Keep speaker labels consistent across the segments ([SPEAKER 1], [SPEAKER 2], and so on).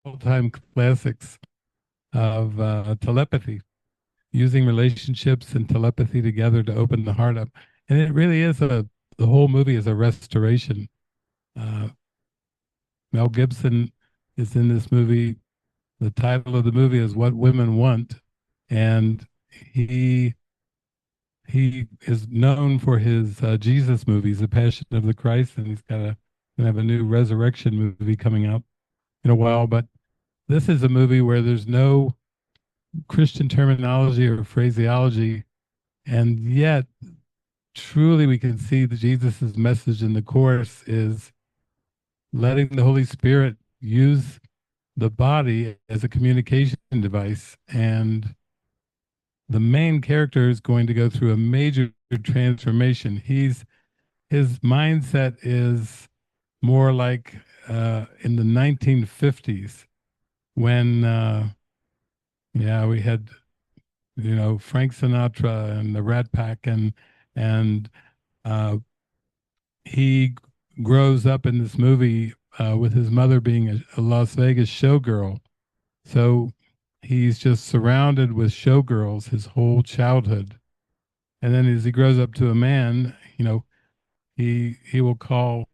[SPEAKER 1] all-time classics of telepathy, using relationships and telepathy together to open the heart up. And it really is the whole movie is a restoration. Uh, Mel Gibson is in this movie. The title of the movie is What Women Want. And he he is known for his Jesus movies, The Passion of the Christ, and he's gonna have a new resurrection movie coming out in a while. But this is a movie where there's no Christian terminology or phraseology, and yet truly we can see that Jesus's message in the course is letting the Holy Spirit use the body as a communication device. And the main character is going to go through a major transformation. His mindset is more like in the 1950s when yeah, we had Frank Sinatra and the Rat Pack, and uh, he grows up in this movie with his mother being a Las Vegas showgirl. So he's just surrounded with showgirls his whole childhood. And then as he grows up to a man, he will call,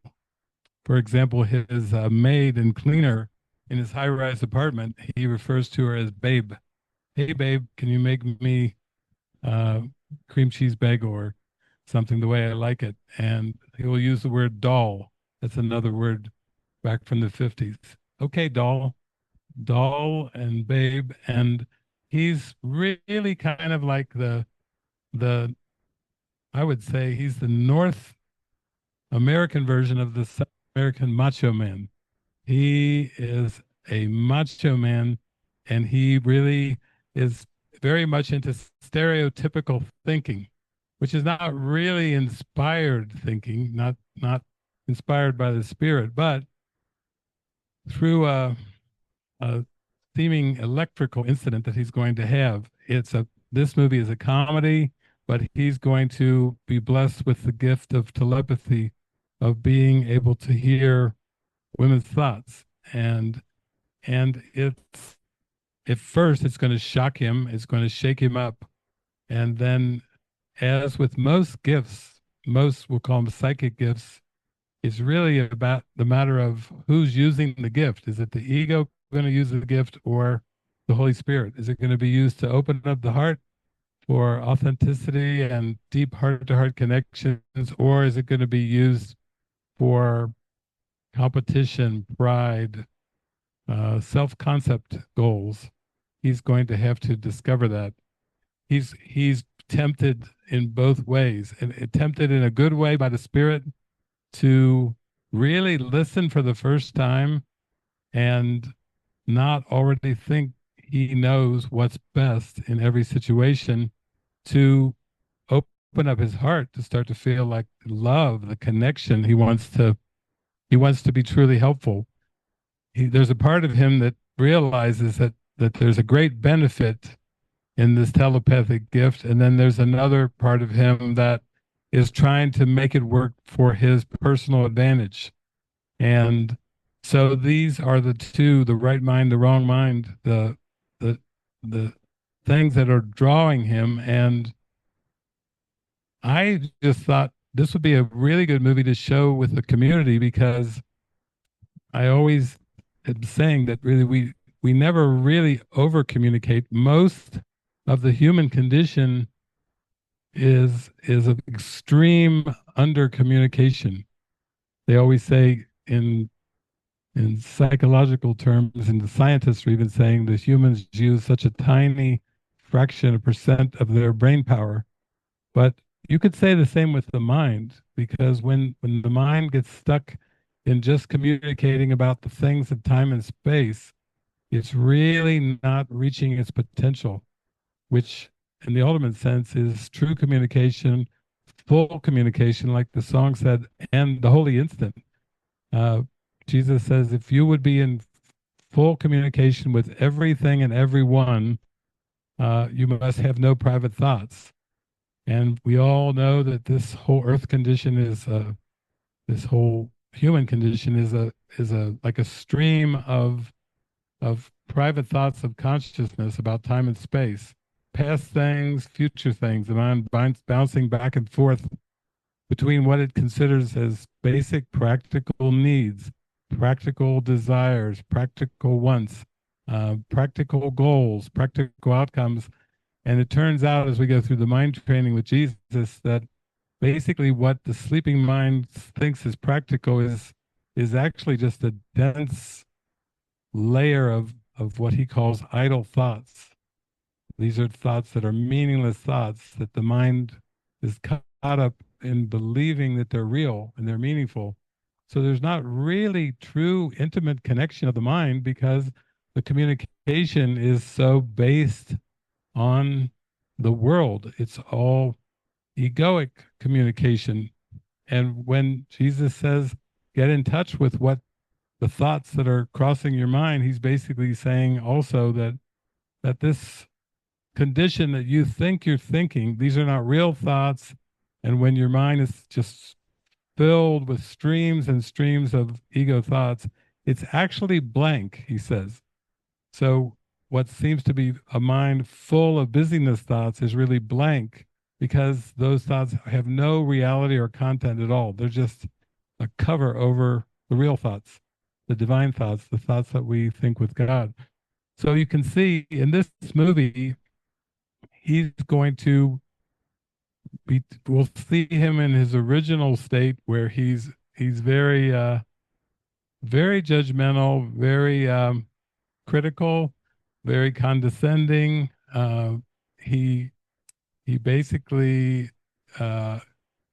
[SPEAKER 1] for example, his maid and cleaner in his high-rise apartment. He refers to her as Babe. Hey, Babe, can you make me uh, cream cheese bagel or something the way I like it? And he will use the word doll. That's another word back from the 50s. Okay, doll, doll, and Babe. And he's really kind of like the I would say he's the North American version of the South American macho man. He is a macho man, and he really is very much into stereotypical thinking, which is not really inspired thinking, not inspired by the spirit, but through a seeming electrical incident that he's going to have. This movie is a comedy, but he's going to be blessed with the gift of telepathy, of being able to hear women's thoughts. And it's at first it's going to shock him, it's going to shake him up. And then, as with most gifts, most we'll call them psychic gifts, it's really about the matter of who's using the gift. Is it the ego going to use the gift, or the Holy Spirit? Is it going to be used to open up the heart for authenticity and deep heart to heart connections, or is it going to be used for competition, pride, self concept goals? He's going to have to discover that. He's tempted in both ways, and tempted in a good way by the Spirit to really listen for the first time and not already think he knows what's best in every situation, to open up his heart to start to feel like love, the connection. He wants to be truly helpful. There's a part of him that realizes that there's a great benefit in this telepathic gift, and then there's another part of him that is trying to make it work for his personal advantage. And so these are the two: the right mind, the wrong mind, the the things that are drawing him. And I just thought this would be a really good movie to show with the community, because I always am saying that really we never really over communicate. Most of the human condition is of extreme under communication. They always say in psychological terms, and the scientists are even saying that humans use such a tiny fraction of percent of their brain power. But you could say the same with the mind, because when the mind gets stuck in just communicating about the things of time and space, it's really not reaching its potential, which in the ultimate sense is true communication, full communication, like the song said, and the holy instant. Uh, Jesus says, if you would be in full communication with everything and everyone, you must have no private thoughts. And we all know that this whole earth condition is this whole human condition is a like a stream of of private thoughts of consciousness about time and space, past things, future things, the mind bouncing back and forth between what it considers as basic practical needs, practical desires, practical wants, practical goals, practical outcomes. And it turns out as we go through the mind training with Jesus that basically what the sleeping mind thinks is practical is actually just a dense layer of what he calls idle thoughts. These are thoughts that are meaningless thoughts that the mind is caught up in believing that they're real and they're meaningful. So there's not really true intimate connection of the mind because the communication is so based on the world. It's all egoic communication. And when Jesus says, get in touch with what the thoughts that are crossing your mind, he's basically saying also that this condition that you think you're thinking, these are not real thoughts. And when your mind is just filled with streams and streams of ego thoughts, it's actually blank, he says. So what seems to be a mind full of busyness thoughts is really blank because those thoughts have no reality or content at all. They're just a cover over the real thoughts, the divine thoughts, the thoughts that we think with God. So you can see in this movie, he's going to be, we'll see him in his original state where he's very judgmental, very critical, very condescending. He he basically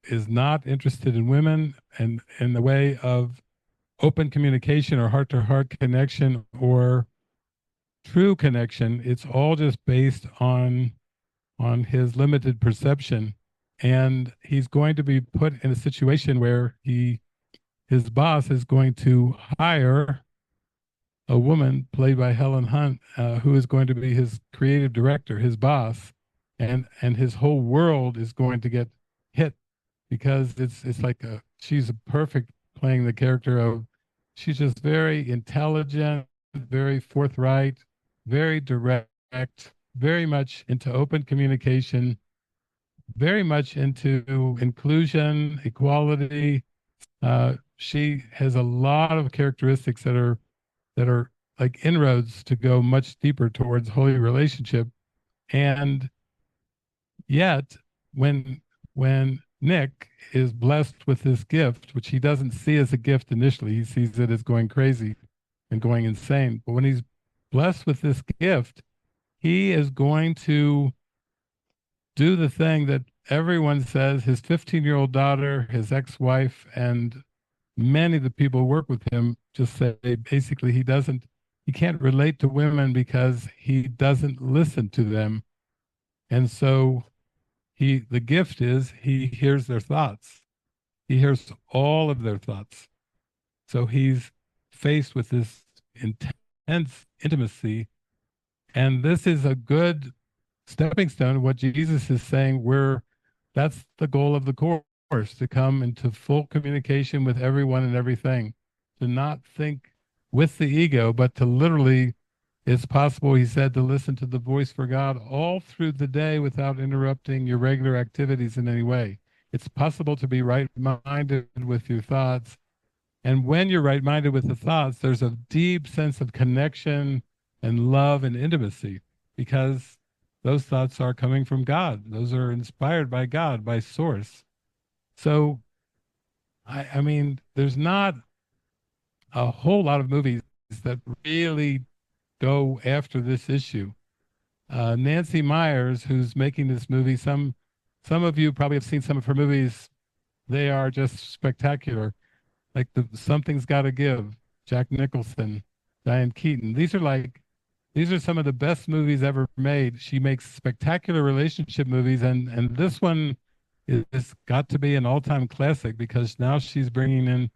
[SPEAKER 1] is not interested in women and in the way of open communication or heart-to-heart connection or true connection. It's all just based on his limited perception, and he's going to be put in a situation where his boss is going to hire a woman played by Helen Hunt, who is going to be his creative director, his boss, and his whole world is going to get hit because it's like she's a perfect playing the character of she's just very intelligent, very forthright, very direct, very much into open communication, very much into inclusion, equality. She has a lot of characteristics that are like inroads to go much deeper towards holy relationship. And yet, when Nick is blessed with this gift, which he doesn't see as a gift initially, he sees it as going crazy and going insane. But when he's blessed with this gift, he is going to do the thing that everyone says his 15-year-old daughter, his ex-wife, and many of the people who work with him just say basically he can't relate to women because he doesn't listen to them. And so the gift is he hears their thoughts. He hears all of their thoughts. So he's faced with this intense intimacy. And this is a good stepping stone. What Jesus is saying, that's the goal of the course, to come into full communication with everyone and everything, to not think with the ego, but to literally, it's possible, he said, to listen to the voice for God all through the day without interrupting your regular activities in any way. It's possible to be right-minded with your thoughts. And when you're right-minded with the thoughts, there's a deep sense of connection and love and intimacy because those thoughts are coming from God. Those are inspired by God, by source. So, I mean, there's not a whole lot of movies that really go after this issue. Nancy Myers, who's making this movie, some of you probably have seen some of her movies. They are just spectacular. Like Something's Gotta Give, Jack Nicholson, Diane Keaton. These are some of the best movies ever made. She makes spectacular relationship movies, and this one is got to be an all-time classic because now she's bringing in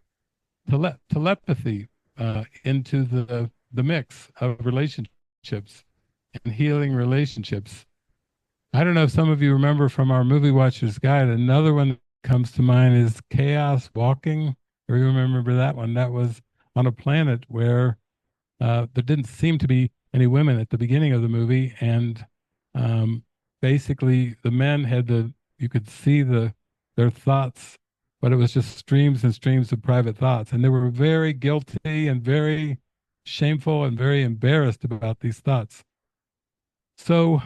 [SPEAKER 1] telepathy into the mix of relationships and healing relationships. I don't know if some of you remember from our Movie Watcher's Guide, another one that comes to mind is Chaos Walking. Or you remember that one? That was on a planet where there didn't seem to be any women at the beginning of the movie, and um, basically the men had you could see their thoughts, but it was just streams and streams of private thoughts, and they were very guilty and very shameful and very embarrassed about these thoughts. So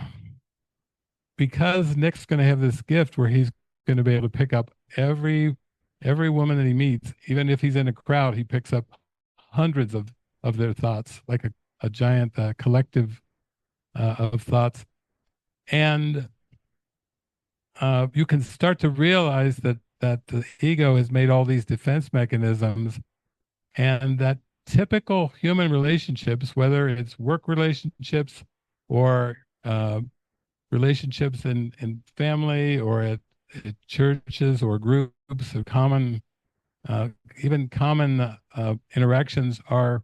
[SPEAKER 1] because Nick's going to have this gift where he's going to be able to pick up every woman that he meets, even if he's in a crowd, he picks up hundreds of their thoughts, like a giant collective of thoughts. And you can start to realize that the ego has made all these defense mechanisms, and that typical human relationships, whether it's work relationships or relationships in family or at churches or groups of common, even common interactions are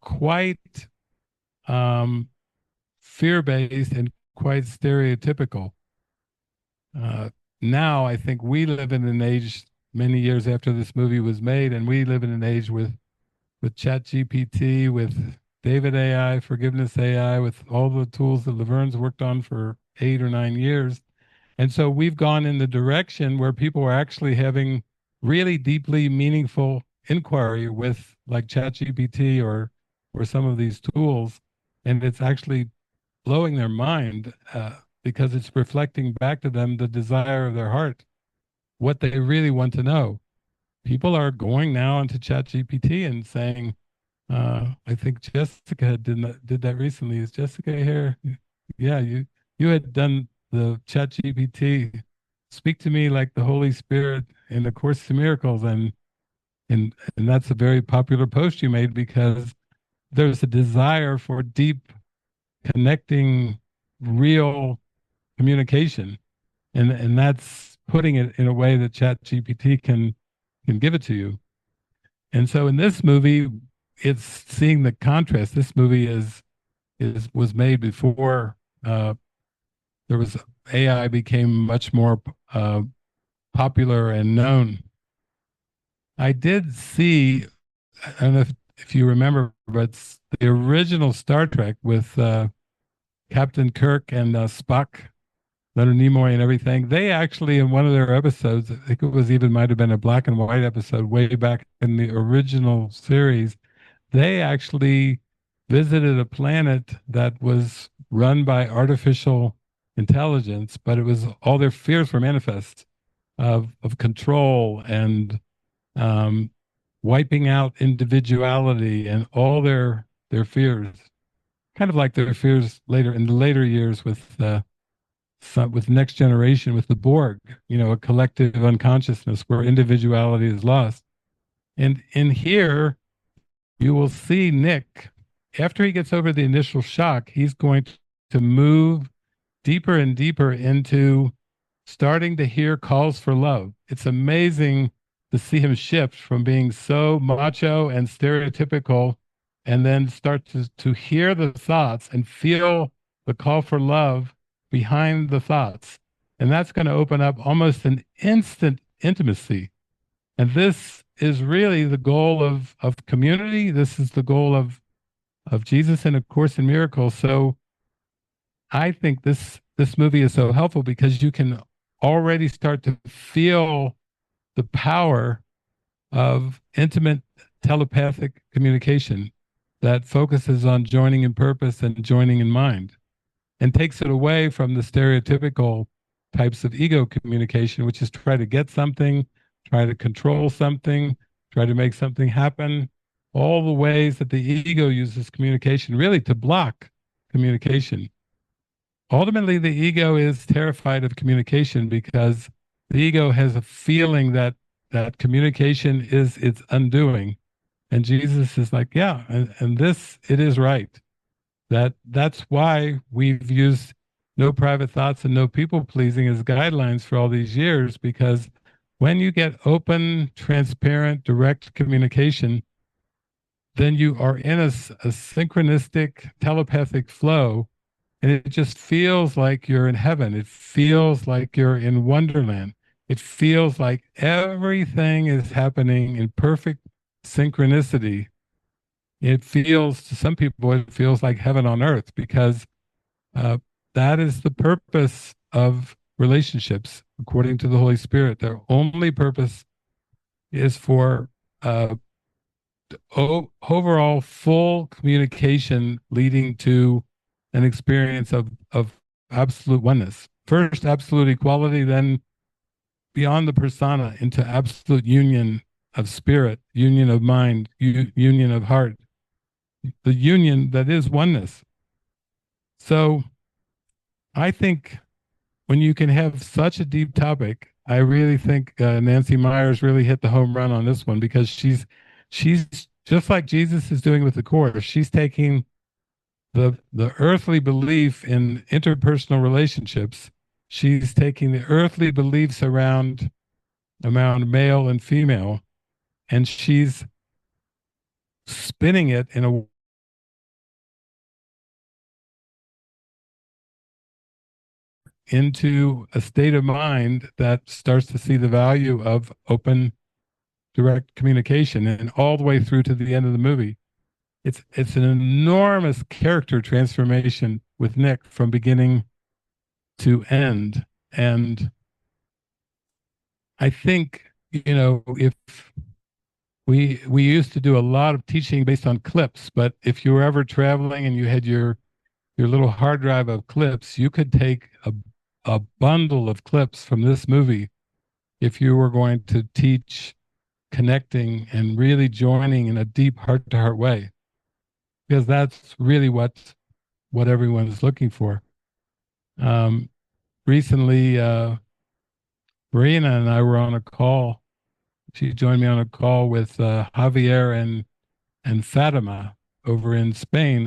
[SPEAKER 1] quite fear-based and quite stereotypical. Now, I think we live in an age many years after this movie was made, and we live in an age with ChatGPT, with David AI, Forgiveness AI, with all the tools that Laverne's worked on for 8 or 9 years. And so we've gone in the direction where people are actually having really deeply meaningful inquiry with like ChatGPT or some of these tools, and it's actually blowing their mind because it's reflecting back to them the desire of their heart, what they really want to know. People are going now into ChatGPT and saying, I think Jessica did that recently. Is Jessica here? Yeah, you had done the ChatGPT. Speak to me like the Holy Spirit in the Course in Miracles, and that's a very popular post you made because there's a desire for deep connecting, real communication, and that's putting it in a way that ChatGPT can give it to you. And so in this movie, it's seeing the contrast. This movie was made before there was AI became much more popular and known. I did see, I don't know if you remember, but the original Star Trek with Captain Kirk and Spock, Leonard Nimoy and everything, they actually, in one of their episodes, I think it was even might have been a black and white episode way back in the original series, they actually visited a planet that was run by artificial intelligence, but it was all their fears were manifest of control and wiping out individuality and all their fears, kind of like their fears later in the later years with Next Generation, with the Borg, a collective unconsciousness where individuality is lost. And in here, you will see Nick, after he gets over the initial shock, he's going to move deeper and deeper into starting to hear calls for love. It's amazing to see him shift from being so macho and stereotypical and then start to hear the thoughts and feel the call for love behind the thoughts. And that's going to open up almost an instant intimacy. And this is really the goal of community. This is the goal of Jesus and A Course in Miracles. So I think this movie is so helpful because you can already start to feel the power of intimate telepathic communication that focuses on joining in purpose and joining in mind, and takes it away from the stereotypical types of ego communication, which is try to get something, try to control something, try to make something happen, all the ways that the ego uses communication really to block communication. Ultimately, the ego is terrified of communication because the ego has a feeling that communication is its undoing. And Jesus is like, yeah, and this, it is right. That's why we've used no private thoughts and no people pleasing as guidelines for all these years, because when you get open, transparent, direct communication, then you are in a synchronistic telepathic flow, and it just feels like you're in heaven. It feels like you're in Wonderland. It feels like everything is happening in perfect synchronicity. it feels, to some people, it feels like heaven on earth, because uh, that is the purpose of relationships, according to the Holy Spirit. Their only purpose is for uh, overall full communication, leading to an experience of absolute oneness. First, absolute equality, then beyond the persona into absolute union of spirit, union of mind, union of heart, the union that is oneness. So I think when you can have such a deep topic, I really think Nancy Myers really hit the home run on this one, because she's just like Jesus is doing with the Course. She's taking the earthly belief in interpersonal relationships. She's taking the earthly beliefs around male and female, and she's spinning it into a state of mind that starts to see the value of open, direct communication, and all the way through to the end of the movie. It's an enormous character transformation with Nick from beginning to end. And I think, if we used to do a lot of teaching based on clips, but if you were ever traveling and you had your little hard drive of clips, you could take a bundle of clips from this movie if you were going to teach connecting and really joining in a deep heart to heart way, because that's really what everyone is looking for. Um, Recently, Marina and I were on a call. She joined me on a call with Javier and Fatima over in Spain,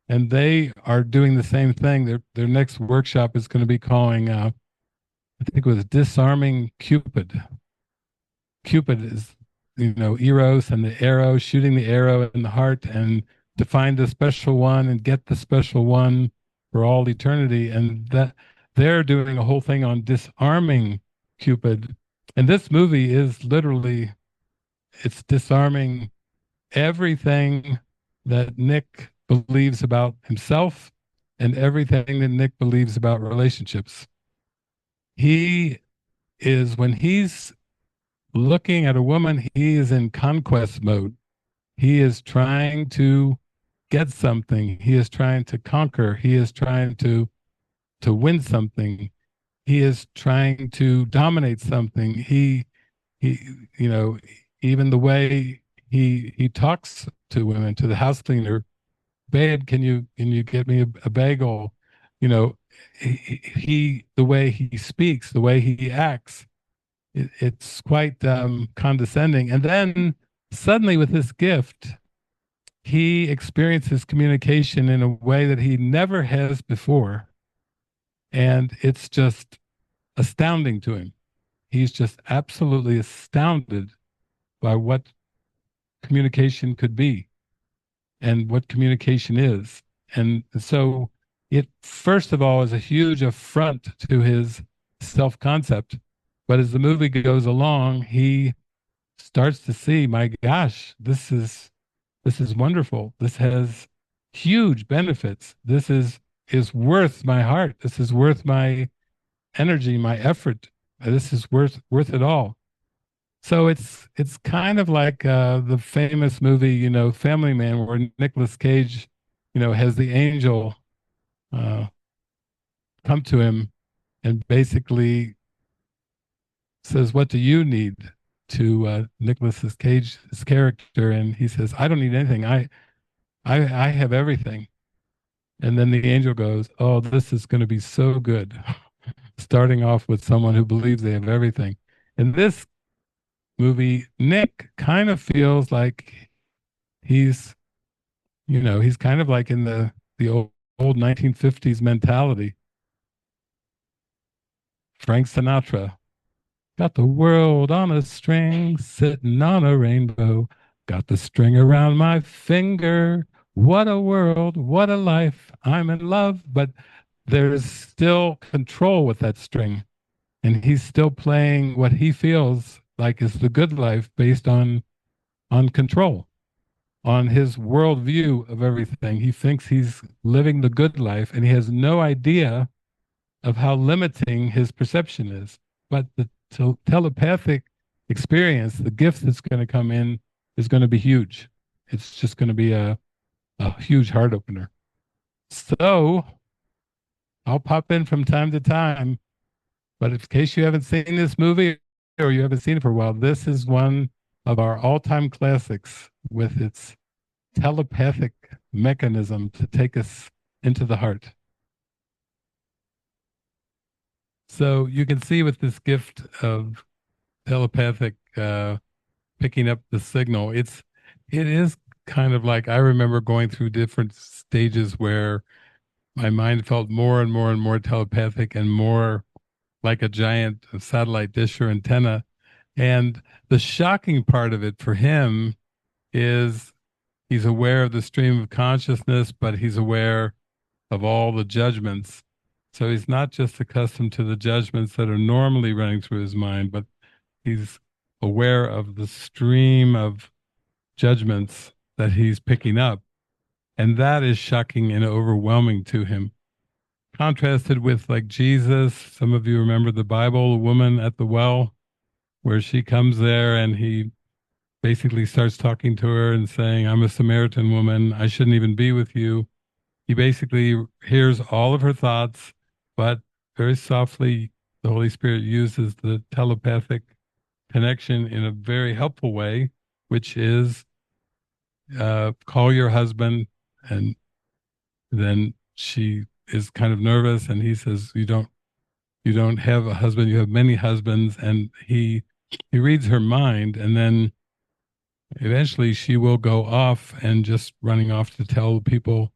[SPEAKER 1] and they are doing the same thing. Their next workshop is going to be calling, I think it was Disarming Cupid. Cupid is, Eros and the arrow, shooting the arrow in the heart, and to find the special one and get the special one for all eternity. And that they're doing a whole thing on disarming Cupid. And this movie is literally, it's disarming everything that Nick believes about himself and everything that Nick believes about relationships. He is, when he's looking at a woman, he is in conquest mode. He is trying to get something. He is trying to conquer. He is trying to win something. He is trying to dominate something. He even the way he talks to women, to the house cleaner, babe, can you get me a bagel? You know, the way he speaks, the way he acts, it's quite condescending. And then suddenly, with this gift, he experiences communication in a way that he never has before. And it's just astounding to him. He's just absolutely astounded by what communication could be and what communication is. And so it, first of all, is a huge affront to his self concept. But as the movie goes along, he starts to see, my gosh, this is wonderful. This has huge benefits. This is worth my heart. This is worth my energy, my effort. This is worth it all. So it's kind of like the famous movie, Family Man, where Nicolas Cage, has the angel uh, come to him and basically says, "What do you need?" to Nicolas Cage's character, and he says, "I don't need anything. I have everything." And then the angel goes, "Oh, this is going to be so good." Starting off with someone who believes they have everything. In this movie, Nick kind of feels like he's, he's kind of like in the old 1950s mentality. Frank Sinatra, got the world on a string, sitting on a rainbow, got the string around my finger. What a world, what a life. I'm in love, but there's still control with that string. And he's still playing what he feels like is the good life based on control. on his worldview of everything. He thinks he's living the good life, and he has no idea of how limiting his perception is. But the telepathic experience, the gift that's going to come in, is going to be huge. It's just going to be a huge heart opener. So I'll pop in from time to time. But in case you haven't seen this movie or you haven't seen it for a while, this is one of our all-time classics with its telepathic mechanism to take us into the heart. So you can see with this gift of telepathic picking up the signal, it is kind of like I remember going through different stages where my mind felt more and more and more telepathic and more like a giant satellite dish or antenna. And the shocking part of it for him is he's aware of the stream of consciousness, but he's aware of all the judgments. So he's not just accustomed to the judgments that are normally running through his mind, but he's aware of the stream of judgments that he's picking up. And that is shocking and overwhelming to him. Contrasted with like Jesus, some of you remember the Bible, the woman at the well, where she comes there and he basically starts talking to her and saying, I'm a Samaritan woman. I shouldn't even be with you. He basically hears all of her thoughts, but very softly, the Holy Spirit uses the telepathic connection in a very helpful way, which is call your husband. And then she is kind of nervous, and he says, you don't have a husband, you have many husbands. And he reads her mind, and then eventually she will go off and just running off to tell people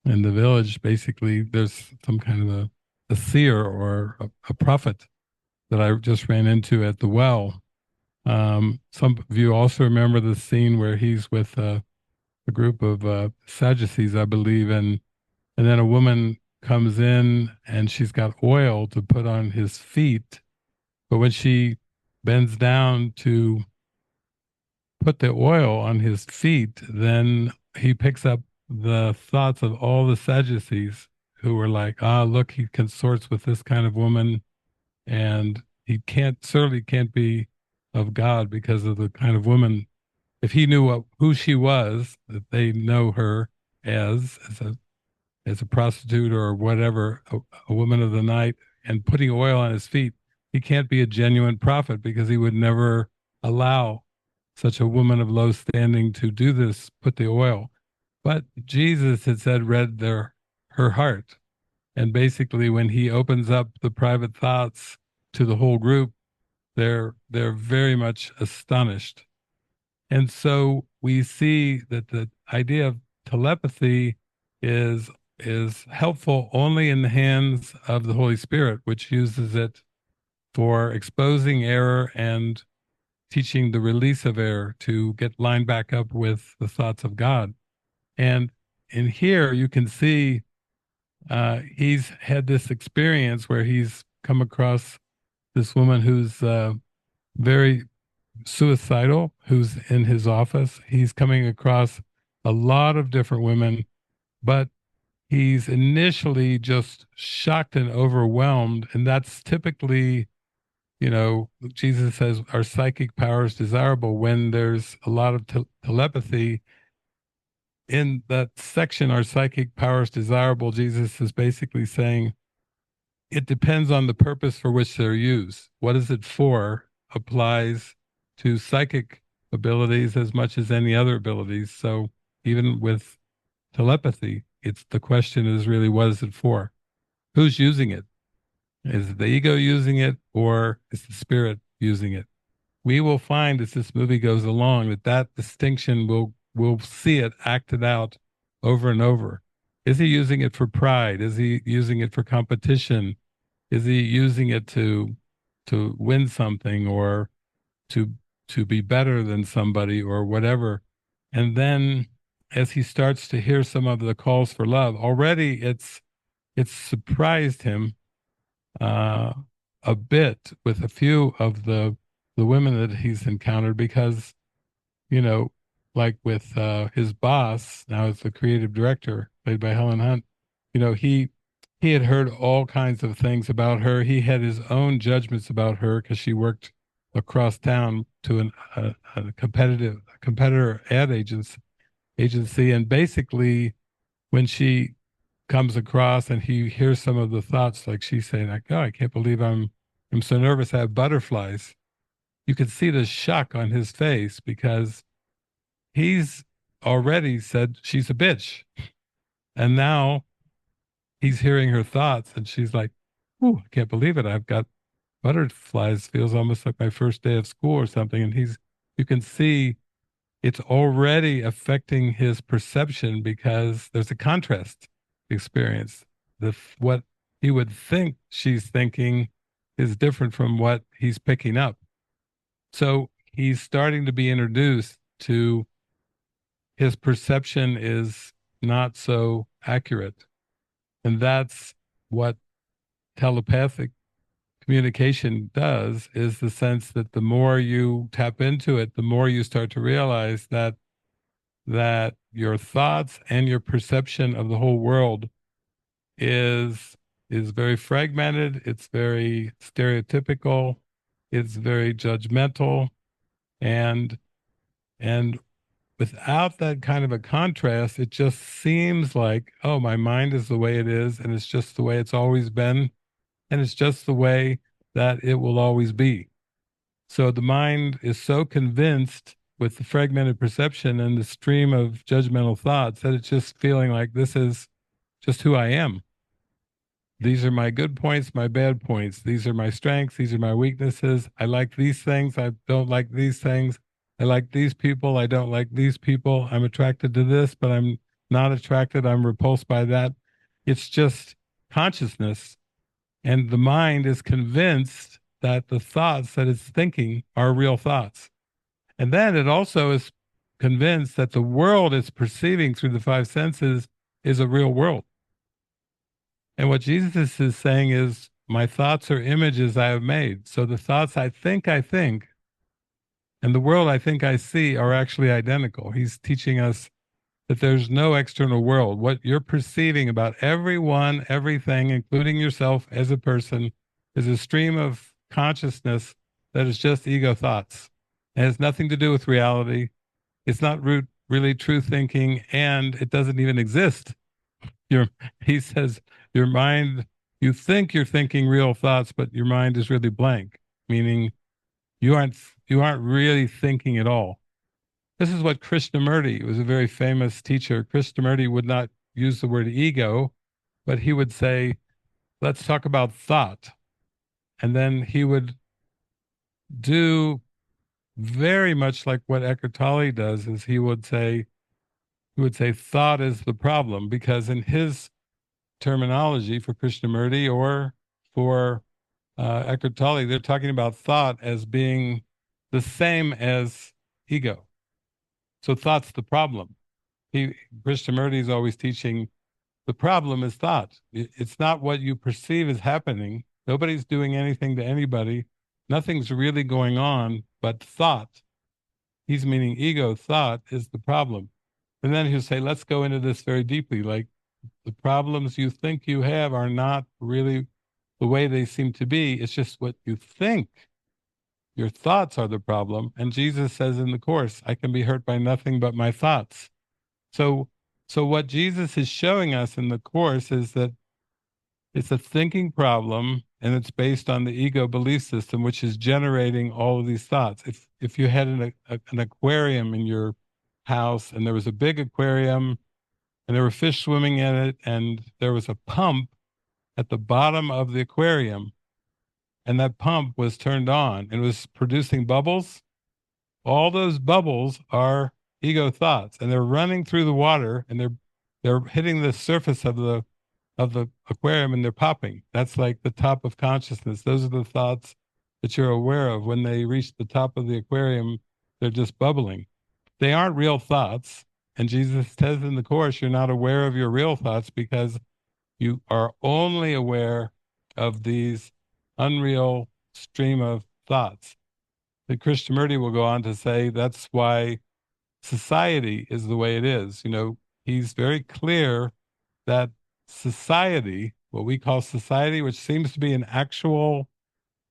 [SPEAKER 1] in the village. Basically, there's some kind of a seer or a prophet that I just ran into at the well. Some of you also remember the scene where he's with a group of Sadducees, I believe, and then a woman comes in and she's got oil to put on his feet. But when she bends down to put the oil on his feet, then he picks up the thoughts of all the Sadducees who were like, ah, look, he consorts with this kind of woman, and he certainly can't be of God because of the kind of woman. If he knew who she was, that they know her as a prostitute or whatever, a woman of the night, and putting oil on his feet, he can't be a genuine prophet because he would never allow such a woman of low standing to do this, put the oil. But Jesus had said, read her heart. And basically, when he opens up the private thoughts to the whole group, they're very much astonished. And so we see that the idea of telepathy is helpful only in the hands of the Holy Spirit, which uses it for exposing error and teaching the release of error to get lined back up with the thoughts of God. And in here, you can see he's had this experience where he's come across this woman who's very suicidal, who's in his office. He's coming across a lot of different women, but he's initially just shocked and overwhelmed. And that's typically, Jesus says our psychic power is desirable when there's a lot of telepathy. In that section, our psychic power is desirable, Jesus is basically saying it depends on the purpose for which they're used. What is it for applies to psychic abilities as much as any other abilities. So even with telepathy, the question is really, what is it for? Who's using it? Is the ego using it, or is the spirit using it? We will find as this movie goes along that distinction we'll see it acted out over and over. Is he using it for pride? Is he using it for competition? Is he using it to win something, or to be better than somebody, or whatever? And then as he starts to hear some of the calls for love, already it's surprised him uh, a bit with a few of the women that he's encountered, because you know like with his boss, now as the creative director, played by Helen Hunt, he had heard all kinds of things about her. He had his own judgments about her because she worked across town to a competitor ad agency, and basically when she comes across and he hears some of the thoughts, like she's saying, like, "Oh, I can't believe I'm so nervous. I have butterflies." You could see the shock on his face because he's already said she's a bitch. And now he's hearing her thoughts and she's like, "Ooh, I can't believe it. I've got butterflies. Feels almost like my first day of school or something." And you can see it's already affecting his perception because there's a contrast experience. What he would think she's thinking is different from what he's picking up. So he's starting to be introduced to his perception is not so accurate. And that's what telepathic communication does, is the sense that the more you tap into it, the more you start to realize that your thoughts and your perception of the whole world is is very fragmented, it's very stereotypical, it's very judgmental, and and without that kind of a contrast, it just seems like, oh, my mind is the way it is, and it's just the way it's always been, and it's just the way that it will always be. So the mind is so convinced with the fragmented perception and the stream of judgmental thoughts that it's just feeling like this is just who I am. These are my good points, my bad points. These are my strengths. These are my weaknesses. I like these things. I don't like these things. I like these people. I don't like these people. I'm attracted to this, but I'm not attracted. I'm repulsed by that. It's just consciousness. And the mind is convinced that the thoughts that it's thinking are real thoughts. And then it also is convinced that the world it's perceiving through the five senses is a real world. And what Jesus is saying is, my thoughts are images I have made. So the thoughts I think, and the world I think I see are actually identical. He's teaching us that there's no external world. What you're perceiving about everyone, everything, including yourself as a person, is a stream of consciousness that is just ego thoughts. It has nothing to do with reality. It's not really true thinking, and it doesn't even exist. He says, your mind, you think you're thinking real thoughts, but your mind is really blank, meaning you aren't really thinking at all. This is what Krishnamurti was, a very famous teacher. Krishnamurti would not use the word ego, but he would say, let's talk about thought. And then he would do very much like what Eckhart Tolle does, is he would say thought is the problem, because in his terminology for Krishnamurti or for Eckhart Tolle, they're talking about thought as being the same as ego. So thought's the problem. Krishnamurti is always teaching the problem is thought. It's not what you perceive is happening. Nobody's doing anything to anybody. Nothing's really going on, but thought. He's meaning ego, thought is the problem. And then he'll say, let's go into this very deeply. Like, the problems you think you have are not really the way they seem to be. It's just what you think. Your thoughts are the problem. And Jesus says in the Course, I can be hurt by nothing but my thoughts. So, so what Jesus is showing us in the Course is that it's a thinking problem, and it's based on the ego belief system, which is generating all of these thoughts. If you had an aquarium in your house, and there was a big aquarium, and there were fish swimming in it, and there was a pump at the bottom of the aquarium, and that pump was turned on and was producing bubbles, all those bubbles are ego thoughts, and they're running through the water, and they're hitting the surface of the aquarium, and they're popping. That's like the top of consciousness. Those are the thoughts that you're aware of. When they reach the top of the aquarium, they're just bubbling. They aren't real thoughts. And Jesus says in the Course, you're not aware of your real thoughts because you are only aware of these unreal stream of thoughts. The Krishnamurti will go on to say that's why society is the way it is. He's very clear that society, what we call society, which seems to be an actual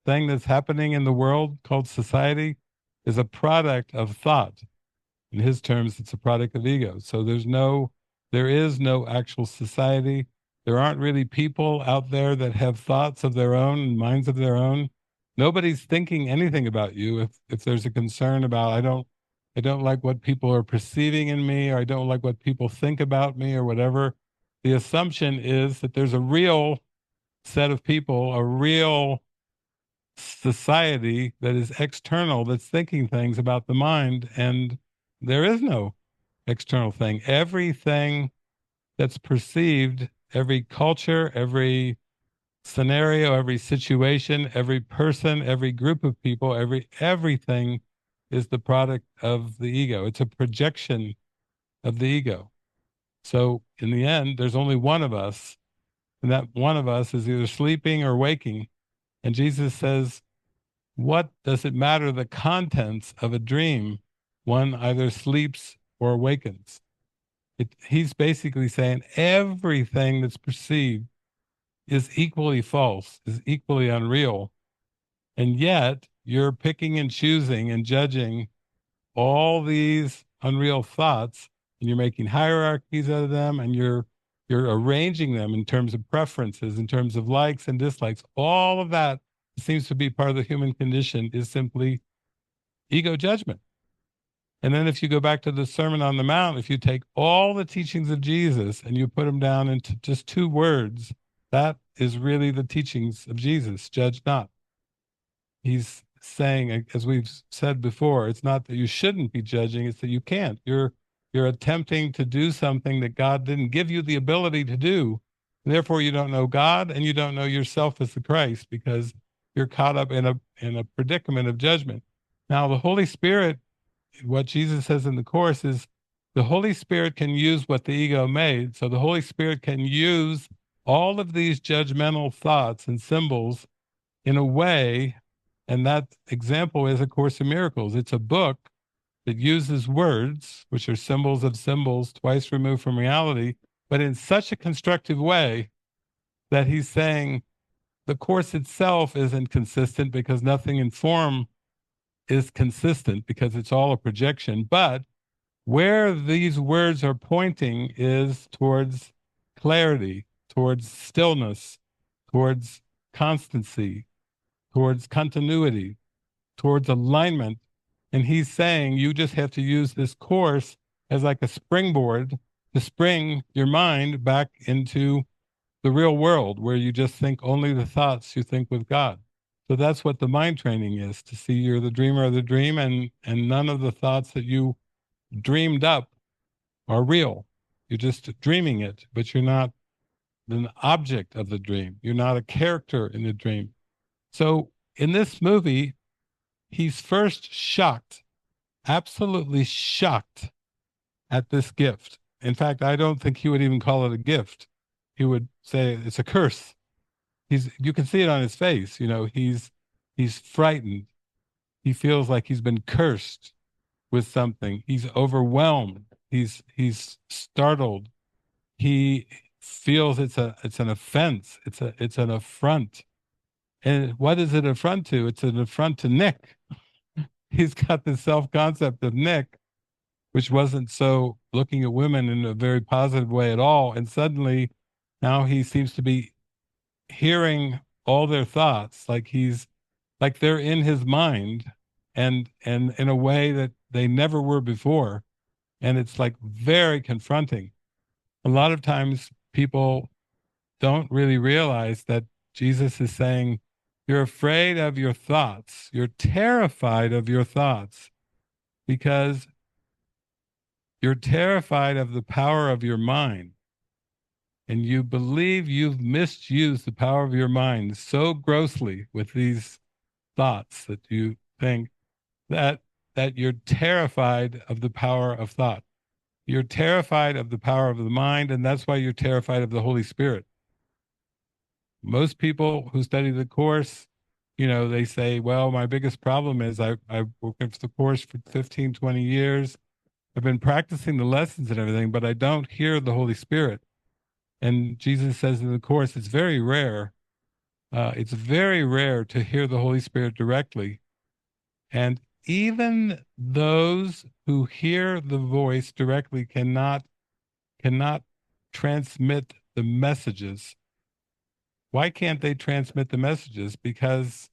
[SPEAKER 1] thing that's happening in the world called society, is a product of thought. In his terms, it's a product of ego. So there is no actual society. There aren't really people out there that have thoughts of their own and minds of their own. Nobody's thinking anything about you. If there's a concern about I don't like what people are perceiving in me, or I don't like what people think about me, or whatever. The assumption is that there's a real set of people, a real society that is external, that's thinking things about the mind, and there is no external thing. Everything that's perceived, every culture, every scenario, every situation, every person, every group of people, everything is the product of the ego. It's a projection of the ego. So in the end, there's only one of us, and that one of us is either sleeping or waking. And Jesus says, what does it matter the contents of a dream? One either sleeps or awakens. He's basically saying everything that's perceived is equally false, is equally unreal. And yet you're picking and choosing and judging all these unreal thoughts, and you're making hierarchies out of them, and you're arranging them in terms of preferences, in terms of likes and dislikes. All of that seems to be part of the human condition, is simply ego judgment. And then if you go back to the Sermon on the Mount, if you take all the teachings of Jesus and you put them down into just 2 words, that is really the teachings of Jesus: judge not. He's saying, as we've said before, it's not that you shouldn't be judging, it's that you can't. You're attempting to do something that God didn't give you the ability to do. Therefore, you don't know God, and you don't know yourself as the Christ, because you're caught up in a predicament of judgment. Now, the Holy Spirit, what Jesus says in the Course is, the Holy Spirit can use what the ego made. So the Holy Spirit can use all of these judgmental thoughts and symbols in a way, and that example is A Course in Miracles. It's a book that uses words, which are symbols of symbols twice removed from reality, but in such a constructive way that he's saying the Course itself isn't consistent, because nothing in form is consistent, because it's all a projection. But where these words are pointing is towards clarity, towards stillness, towards constancy, towards continuity, towards alignment. And he's saying you just have to use this Course as like a springboard to spring your mind back into the real world, where you just think only the thoughts you think with God. So that's what the mind training is, to see you're the dreamer of the dream, and none of the thoughts that you dreamed up are real. You're just dreaming it, but you're not an object of the dream. You're not a character in the dream. So in this movie, he's first shocked, absolutely shocked at this gift. In fact, I don't think he would even call it a gift. He would say it's a curse. You can see it on his face. He's frightened. He feels like he's been cursed with something. He's overwhelmed. He's startled. He feels it's an offense. It's an affront. And what is it an affront to? It's an affront to Nick. He's got this self-concept of Nick, which wasn't so looking at women in a very positive way at all. And suddenly now he seems to be hearing all their thoughts, like they're in his mind, and in a way that they never were before. And it's like very confronting. A lot of times people don't really realize that Jesus is saying, you're afraid of your thoughts. You're terrified of your thoughts because you're terrified of the power of your mind. And you believe you've misused the power of your mind so grossly with these thoughts that you think that you're terrified of the power of thought. You're terrified of the power of the mind, and that's why you're terrified of the Holy Spirit. Most people who study the Course, they say, well, my biggest problem is I've worked with the Course for 15, 20 years. I've been practicing the lessons and everything, but I don't hear the Holy Spirit. And Jesus says in the Course, it's very rare. It's very rare to hear the Holy Spirit directly. And even those who hear the voice directly cannot transmit the messages. Why can't they transmit the messages? Because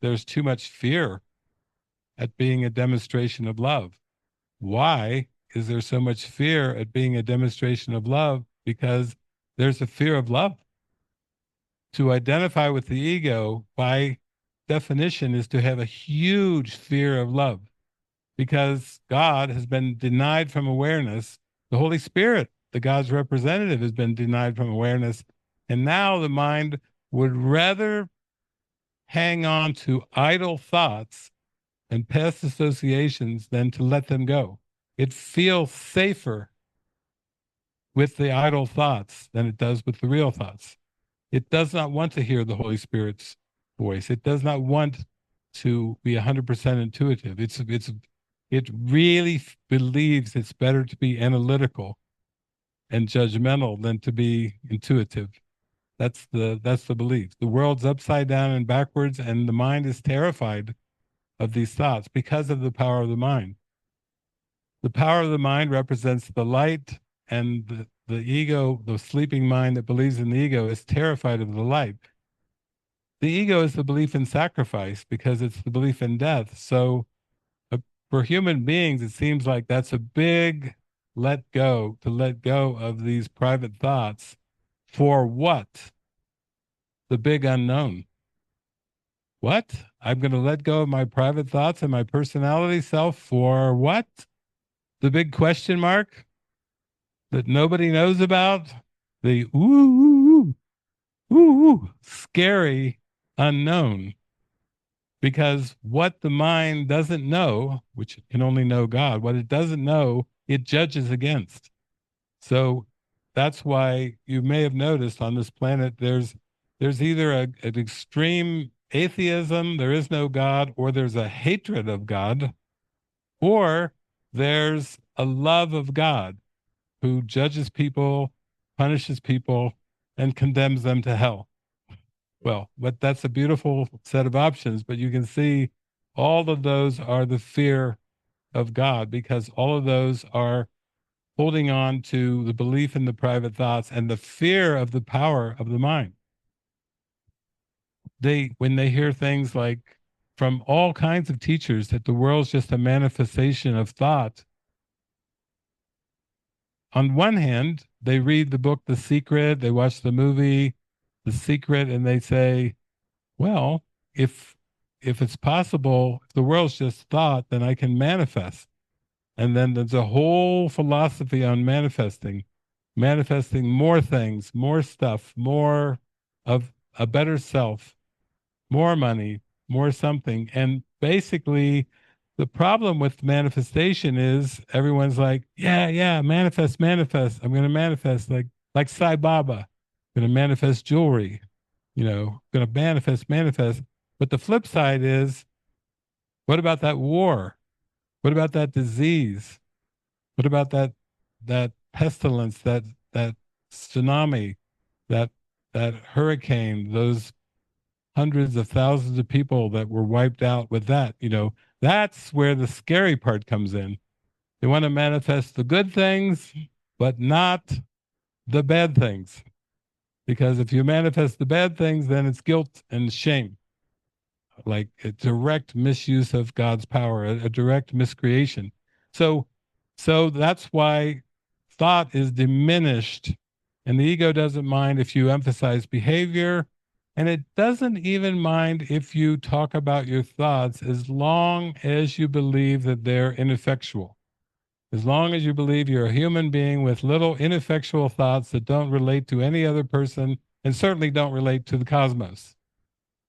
[SPEAKER 1] there's too much fear at being a demonstration of love. Why is there so much fear at being a demonstration of love? Because there's a fear of love. To identify with the ego, by definition, is to have a huge fear of love, because God has been denied from awareness. The Holy Spirit, the God's representative, has been denied from awareness. And now the mind would rather hang on to idle thoughts and past associations than to let them go. It feels safer with the idle thoughts than it does with the real thoughts. It does not want to hear the Holy Spirit's voice. It does not want to be 100% intuitive. It really believes it's better to be analytical and judgmental than to be intuitive. That's the belief. The world's upside down and backwards, and the mind is terrified of these thoughts because of the power of the mind. The power of the mind represents the light, and the ego, the sleeping mind that believes in the ego, is terrified of the light. The ego is the belief in sacrifice because it's the belief in death. So for human beings, it seems like that's a big let go, to let go of these private thoughts. For what? The big unknown. What? I'm going to let go of my private thoughts and my personality self for what? The big question mark that nobody knows about? The scary unknown. Because what the mind doesn't know, which can only know God, what it doesn't know, it judges against. So that's why you may have noticed on this planet, there's either an extreme atheism, there is no God, or there's a hatred of God, or there's a love of God who judges people, punishes people, and condemns them to hell. Well, but that's a beautiful set of options, but you can see all of those are the fear of God, because all of those are holding on to the belief in the private thoughts and the fear of the power of the mind. When they hear things like from all kinds of teachers that the world's just a manifestation of thought, on one hand, they read the book The Secret, they watch the movie The Secret, and they say, well, if it's possible, if the world's just thought, then I can manifest. And then there's a whole philosophy on manifesting more things, more stuff, more of a better self, more money, more something. And basically, the problem with manifestation is everyone's like, yeah, manifest, manifest. I'm going to manifest like Sai Baba, going to manifest jewelry, going to manifest, manifest. But the flip side is, what about that war? What about that disease? What about that pestilence, that tsunami, that that hurricane, those hundreds of thousands of people that were wiped out with that? That's where the scary part comes in. They want to manifest the good things, but not the bad things. Because if you manifest the bad things, then it's guilt and shame, like a direct misuse of God's power, a direct miscreation. So that's why thought is diminished, and the ego doesn't mind if you emphasize behavior, and it doesn't even mind if you talk about your thoughts, as long as you believe that they're ineffectual. As long as you believe you're a human being with little ineffectual thoughts that don't relate to any other person and certainly don't relate to the cosmos.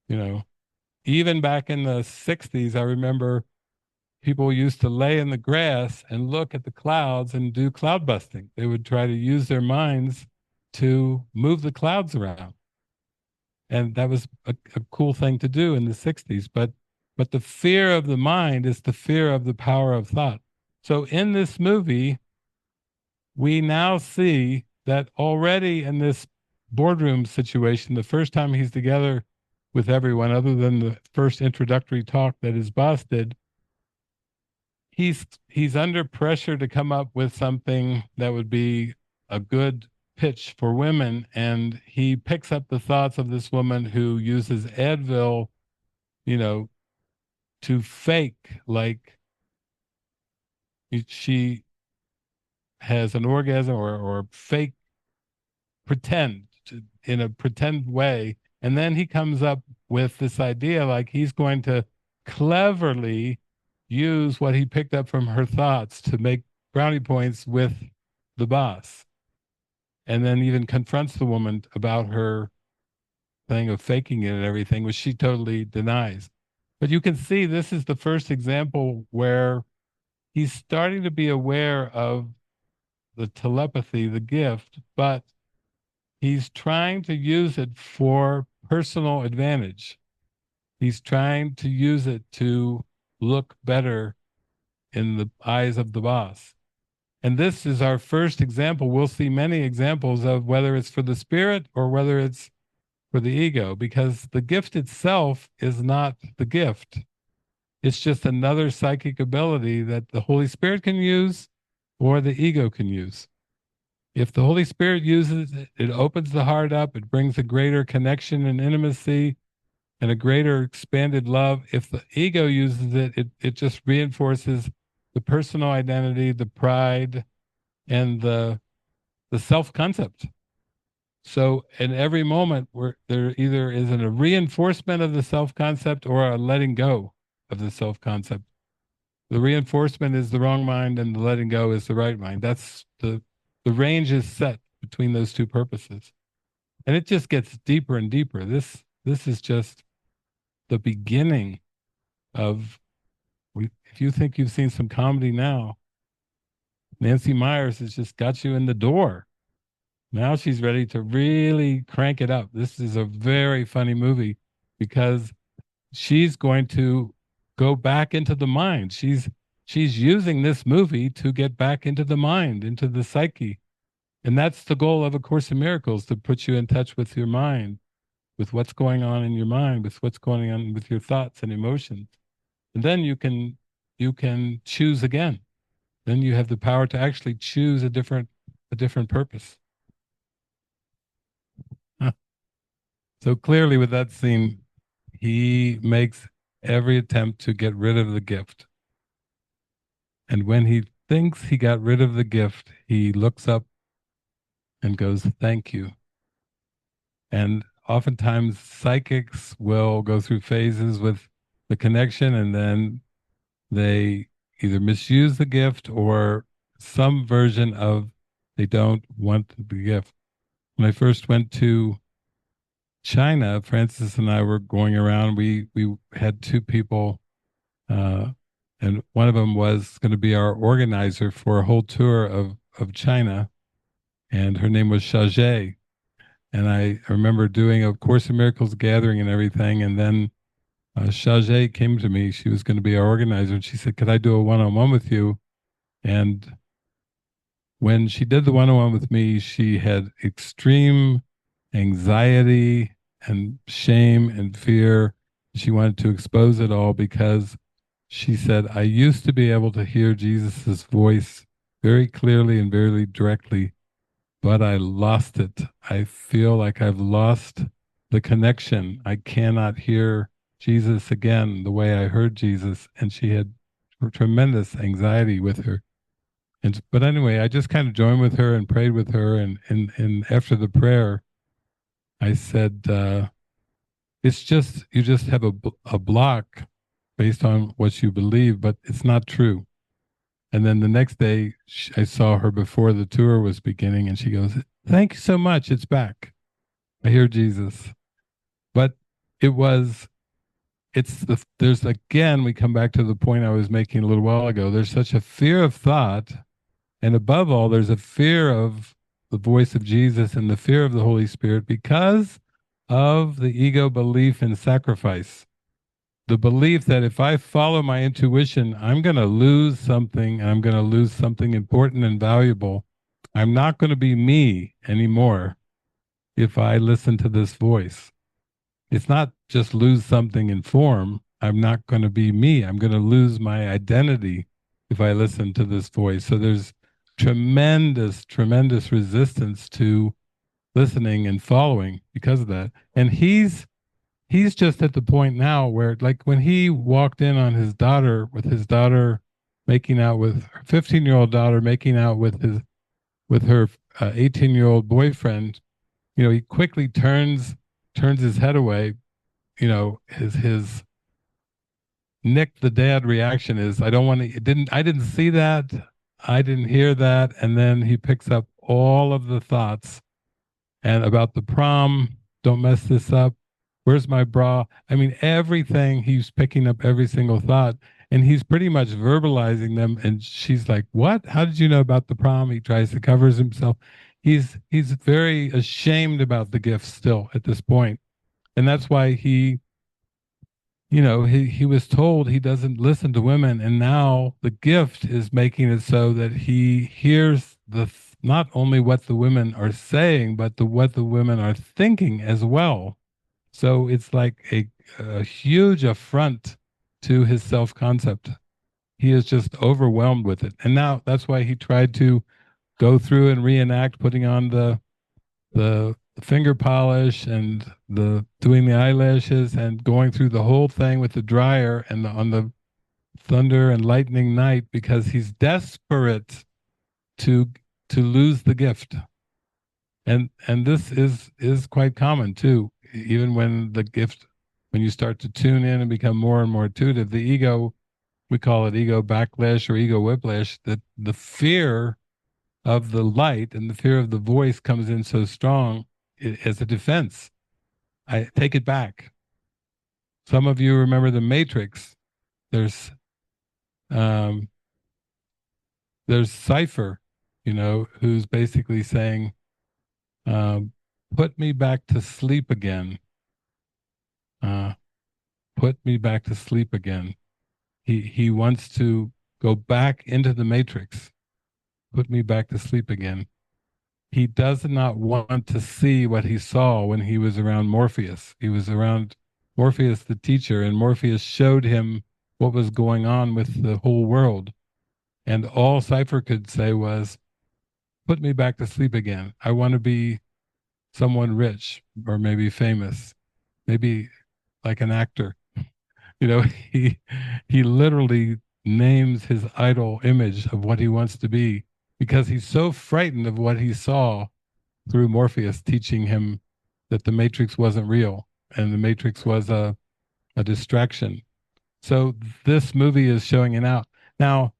[SPEAKER 1] Even back in the 60s, I remember people used to lay in the grass and look at the clouds and do cloud busting. They would try to use their minds to move the clouds around. And that was a cool thing to do in the 60s. But the fear of the mind is the fear of the power of thought. So in this movie, we now see that already in this boardroom situation, the first time he's together with everyone, other than the first introductory talk that his boss did, he's under pressure to come up with something that would be a good pitch for women, and he picks up the thoughts of this woman who uses Advil, you know, to fake like she has an orgasm, or fake pretend in a pretend way. And then he comes up with this idea like he's going to cleverly use what he picked up from her thoughts to make brownie points with the boss. And then even confronts the woman about her thing of faking it and everything, which she totally denies. But you can see this is the first example where he's starting to be aware of the telepathy, the gift, but he's trying to use it for personal advantage. He's trying to use it to look better in the eyes of the boss. And this is our first example. We'll see many examples of whether it's for the spirit or whether it's for the ego, because the gift itself is not the gift. It's just another psychic ability that the Holy Spirit can use or the ego can use. If the Holy Spirit uses it, it opens the heart up, it brings a greater connection and intimacy and a greater expanded love. If the ego uses it, it just reinforces the personal identity, the pride, and the self-concept. So in every moment where there either isn't a reinforcement of the self-concept or a letting go of the self-concept. The reinforcement is the wrong mind and the letting go is the right mind. That's the range is set between those two purposes. And it just gets deeper and deeper. This is just the beginning of, if you think you've seen some comedy now, Nancy Myers has just got you in the door. Now she's ready to really crank it up. This is a very funny movie because she's going to go back into the mind. She's using this movie to get back into the mind, into the psyche. And that's the goal of A Course in Miracles, to put you in touch with your mind, with what's going on in your mind, with what's going on with your thoughts and emotions. And then you can choose again. Then you have the power to actually choose a different purpose. Huh. So clearly with that scene, he makes every attempt to get rid of the gift. And when he thinks he got rid of the gift, he looks up and goes, "Thank you." And oftentimes psychics will go through phases with the connection, and then they either misuse the gift or some version of they don't want the gift. When I first went to China, Francis and I were going around. We had two people, and one of them was going to be our organizer for a whole tour of China, and her name was Shage. And I remember doing a Course in Miracles gathering and everything, and then Shage came to me. She was going to be our organizer, and she said, "Could I do a one-on-one with you?" And when she did the one-on-one with me, she had extreme anxiety and shame and fear. She wanted to expose it all because she said, "I used to be able to hear Jesus's voice very clearly and very directly, but I lost it. I feel like I've lost the connection. I cannot hear Jesus again the way I heard Jesus." And she had tremendous anxiety with her. And but anyway, I just kind of joined with her and prayed with her. And after the prayer, I said, "It's just you just have a block based on what you believe, but it's not true." And then the next day, I saw her before the tour was beginning, and she goes, "Thank you so much. It's back. I hear Jesus." But it was, there's again, we come back to the point I was making a little while ago. There's such a fear of thought. And above all, there's a fear of the voice of Jesus and the fear of the Holy Spirit because of the ego belief in sacrifice. the belief that if I follow my intuition, I'm going to lose something, and I'm going to lose something important and valuable. I'm not going to be me anymore if I listen to this voice. It's not just lose something in form. I'm not going to be me. I'm going to lose my identity if I listen to this voice. So there's tremendous, tremendous resistance to listening and following because of that. And he's just at the point now where, like, when he walked in on his daughter, with his daughter making out with her 15-year-old daughter, making out with her 18-year-old boyfriend, he quickly turns his head away. His Nick the dad reaction is, I don't want to, I didn't see that, I didn't hear that. And then he picks up all of the thoughts and about the prom, don't mess this up, where's my bra? I mean, everything, he's picking up every single thought, and he's pretty much verbalizing them. And she's like, what? How did you know about the prom? He tries to cover himself. He's very ashamed about the gift still at this point. And that's why he was told he doesn't listen to women, and now the gift is making it so that he hears not only what the women are saying, but what the women are thinking as well. So it's like a huge affront to his self-concept. He is just overwhelmed with it, and now that's why he tried to go through and reenact putting on the finger polish and the doing the eyelashes and going through the whole thing with the dryer and on the thunder and lightning night, because he's desperate to lose the gift. And this is quite common too. Even when the gift, when you start to tune in and become more and more intuitive, the ego, we call it ego backlash or ego whiplash, that the fear of the light and the fear of the voice comes in so strong as a defense. I take it back. Some of you remember the Matrix. There's um, there's Cypher, who's basically saying, "Put me back to sleep again. Uh, put me back to sleep again." He wants to go back into the Matrix. Put me back to sleep again. He does not want to see what he saw when he was around Morpheus. He was around Morpheus, the teacher, and Morpheus showed him what was going on with the whole world. And all Cypher could say was, put me back to sleep again. I want to be someone rich or maybe famous, maybe like an actor. You know, he he literally names his idol image of what he wants to be because he's so frightened of what he saw through Morpheus teaching him that the Matrix wasn't real and the Matrix was a distraction. So this movie is showing it out. Now,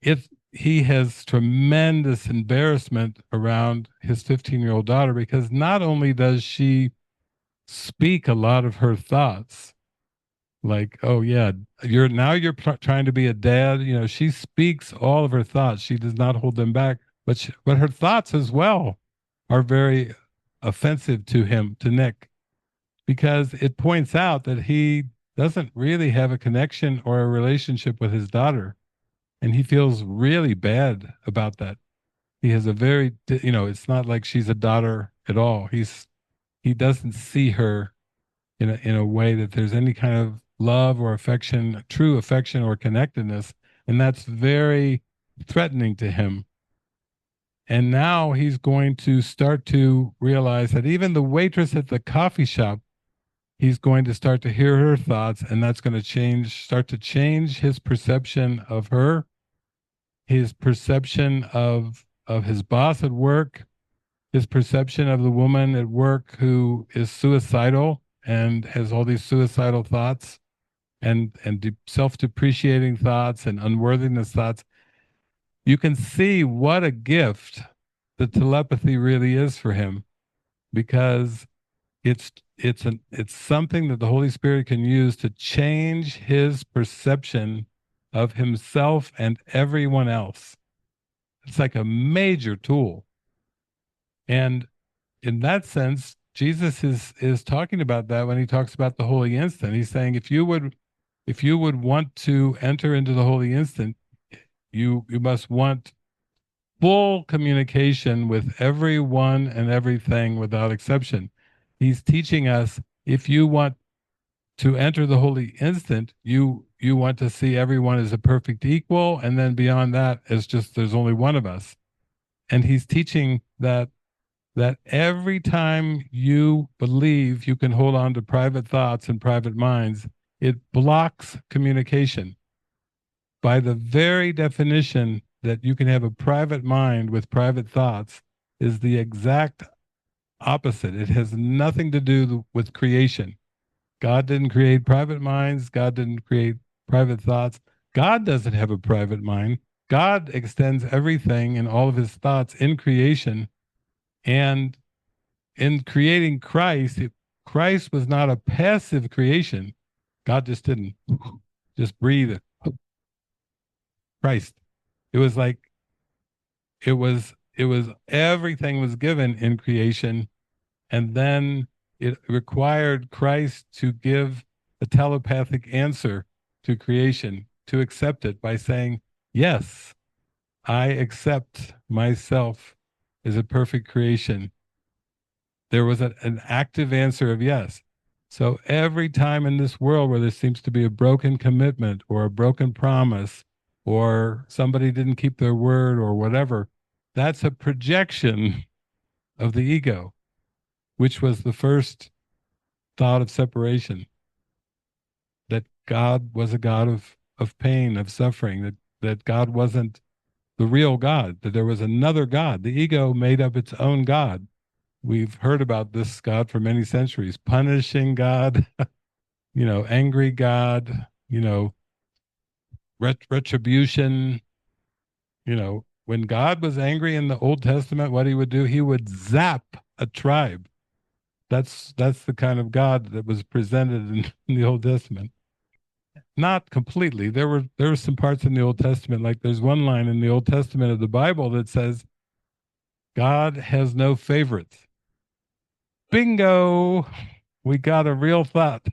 [SPEAKER 1] if he has tremendous embarrassment around his 15-year-old daughter, because not only does she speak a lot of her thoughts, like, oh yeah, you're trying to be a dad, she speaks all of her thoughts. She does not hold them back, but her thoughts as well are very offensive to him, to Nick, because it points out that he doesn't really have a connection or a relationship with his daughter. And he feels really bad about that. He has a very, it's not like she's a daughter at all. He doesn't see her in a way that there's any kind of love or affection, true affection or connectedness. And that's very threatening to him. And now he's going to start to realize that even the waitress at the coffee shop, he's going to start to hear her thoughts, and that's going to start to change his perception of her, his perception of his boss at work, his perception of the woman at work who is suicidal and has all these suicidal thoughts and self-depreciating thoughts and unworthiness thoughts. You can see what a gift the telepathy really is for him, because it's something that the Holy Spirit can use to change his perception of himself and everyone else. It's like a major tool. And in that sense, Jesus is talking about that when he talks about the holy instant. He's saying, if you would If you would want to enter into the holy instant, you must want full communication with everyone and everything without exception. He's teaching us, if you want to enter the holy instant, you want to see everyone as a perfect equal, and then beyond that, it's just there's only one of us. And he's teaching that every time you believe you can hold on to private thoughts and private minds, it blocks communication. By the very definition that you can have a private mind with private thoughts is the exact opposite. It has nothing to do with creation. God didn't create private minds. God didn't create private thoughts. God doesn't have a private mind. God extends everything and all of his thoughts in creation. And in creating Christ, Christ was not a passive creation. God just didn't just breathe Christ. It was like it was everything was given in creation, and then it required Christ to give a telepathic answer to creation, to accept it by saying, yes, I accept myself as a perfect creation. There was an active answer of yes. So every time in this world where there seems to be a broken commitment or a broken promise or somebody didn't keep their word or whatever, that's a projection of the ego, which was the first thought of separation, that God was a God of pain, of suffering, that God wasn't the real God, that there was another God. The ego made up its own God. We've heard about this God for many centuries, punishing God, angry God, retribution. When God was angry in the Old Testament, what he would do, he would zap a tribe. That's the kind of God that was presented in the Old Testament. Not completely. There were some parts in the Old Testament, like there's one line in the Old Testament of the Bible that says, God has no favorites. Bingo! We got a real thought.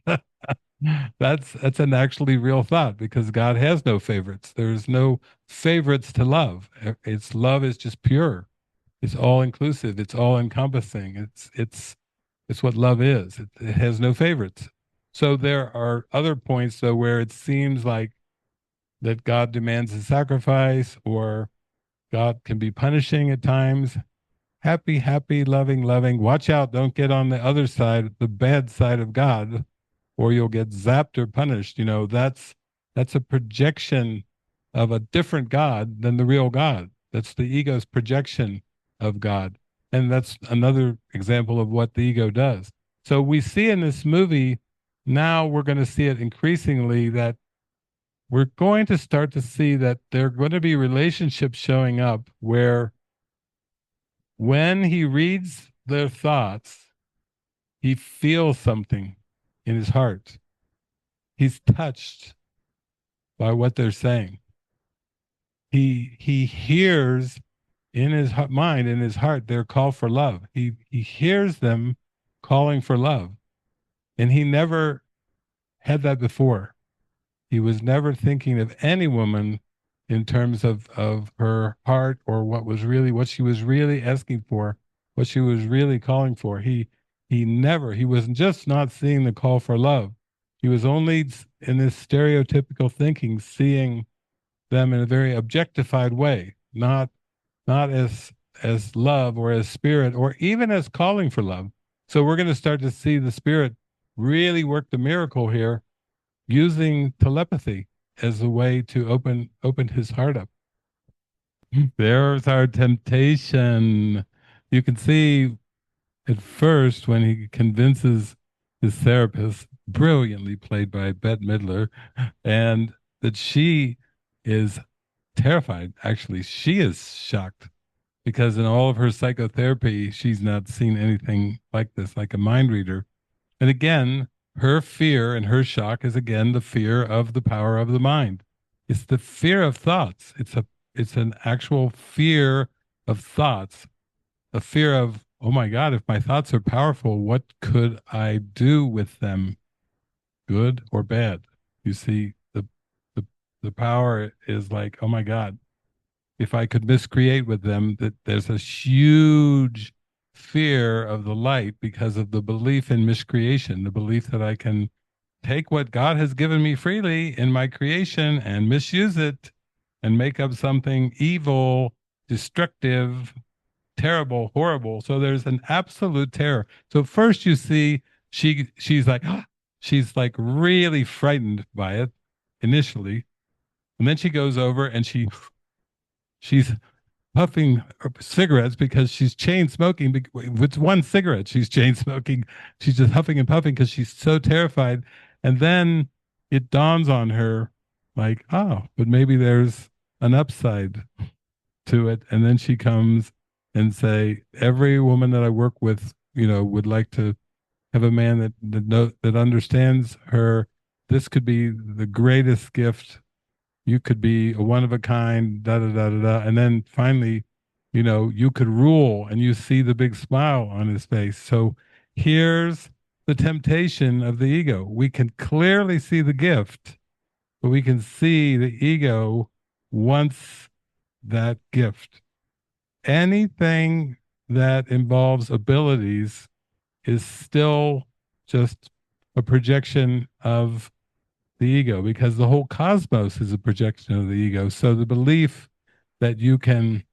[SPEAKER 1] That's an actually real thought, because God has no favorites. There's no favorites to love. Its love is just pure. It's all inclusive. It's all encompassing. It's what love is. It has no favorites. So there are other points though where it seems like that God demands a sacrifice, or God can be punishing at times. Happy, happy, loving, loving. Watch out, don't get on the other side, the bad side of God, or you'll get zapped or punished. That's a projection of a different God than the real God. That's the ego's projection of God. And that's another example of what the ego does. So we see in this movie, now we're going to see it increasingly, that we're going to start to see that there are going to be relationships showing up where when he reads their thoughts, he feels something in his heart. He's touched by what they're saying. He hears in his mind, in his heart, their call for love. He hears them calling for love. And he never had that before. He was never thinking of any woman in terms of her heart, or what she was really asking for, what she was really calling for. He was just not seeing the call for love. He was only in this stereotypical thinking, seeing them in a very objectified way, not as love or as spirit or even as calling for love. So we're going to start to see the spirit really work the miracle here, using telepathy as a way to open his heart up. There's our temptation. You can see at first when he convinces his therapist, brilliantly played by Bette Midler, and that she is terrified. Actually, she is shocked, because in all of her psychotherapy, she's not seen anything like this, like a mind reader. And again, her fear and her shock is again the fear of the power of the mind. It's the fear of thoughts. It's an actual fear of thoughts, a fear of, oh my God, if my thoughts are powerful, what could I do with them, good or bad? You see the the power is like, oh my God, if I could miscreate with them, that there's a huge fear of the light because of the belief in miscreation, the belief that I can take what God has given me freely in my creation and misuse it and make up something evil, destructive, terrible, horrible. So there's an absolute terror. So first you see she's like she's like really frightened by it initially, and then she goes over and she's puffing cigarettes because she's chain smoking. With one cigarette, she's chain smoking. She's just huffing and puffing because she's so terrified. And then it dawns on her, like, oh, but maybe there's an upside to it. And then she comes and say, every woman that I work with, would like to have a man that understands her. This could be the greatest gift. You could be a one of a kind, da da da da da. And then finally, you could rule, and you see the big smile on his face. So here's the temptation of the ego. We can clearly see the gift, but we can see the ego wants that gift. Anything that involves abilities is still just a projection of the ego, because the whole cosmos is a projection of the ego. So the belief that you can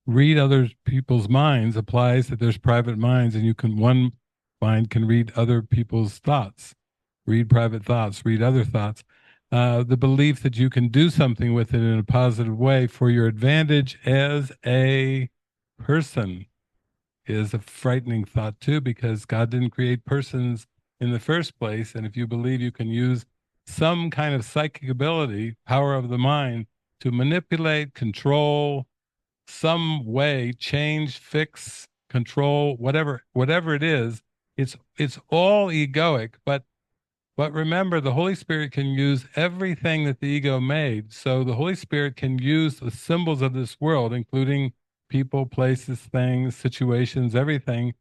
[SPEAKER 1] read other people's minds applies that there's private minds, and one mind can read other people's thoughts, read private thoughts, read other thoughts. The belief that you can do something with it in a positive way for your advantage as a person is a frightening thought too, because God didn't create persons in the first place. And if you believe you can use some kind of psychic ability, power of the mind, to manipulate, control, some way, change, fix, control, whatever it is, it's all egoic. But remember, the Holy Spirit can use everything that the ego made. So the Holy Spirit can use the symbols of this world, including people, places, things, situations, everything,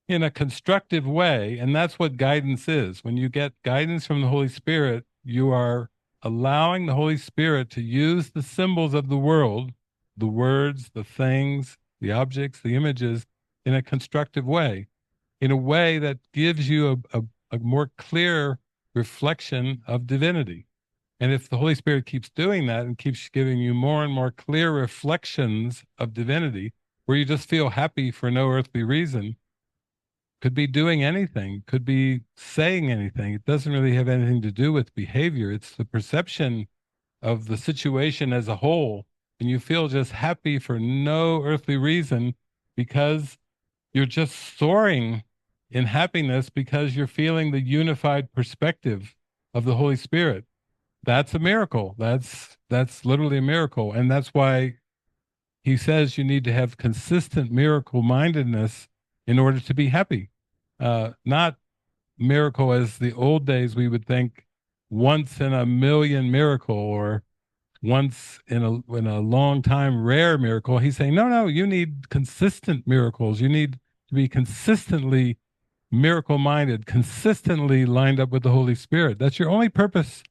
[SPEAKER 1] in a constructive way. And that's what guidance is. When you get guidance from the Holy Spirit, you are allowing the Holy Spirit to use the symbols of the world, the words, the things, the objects, the images, in a constructive way, in a way that gives you a more clear reflection of divinity. And if the Holy Spirit keeps doing that and keeps giving you more and more clear reflections of divinity, where you just feel happy for no earthly reason, could be doing anything, could be saying anything. It doesn't really have anything to do with behavior. It's the perception of the situation as a whole. And you feel just happy for no earthly reason because you're just soaring in happiness because you're feeling the unified perspective of the Holy Spirit. That's a miracle. That's literally a miracle. And that's why he says you need to have consistent miracle mindedness in order to be happy. Not miracle as the old days we would think, once in a million miracle, or once in a long time rare miracle. He's saying, no, you need consistent miracles. You need to be consistently miracle minded, consistently lined up with the Holy Spirit. That's your only purpose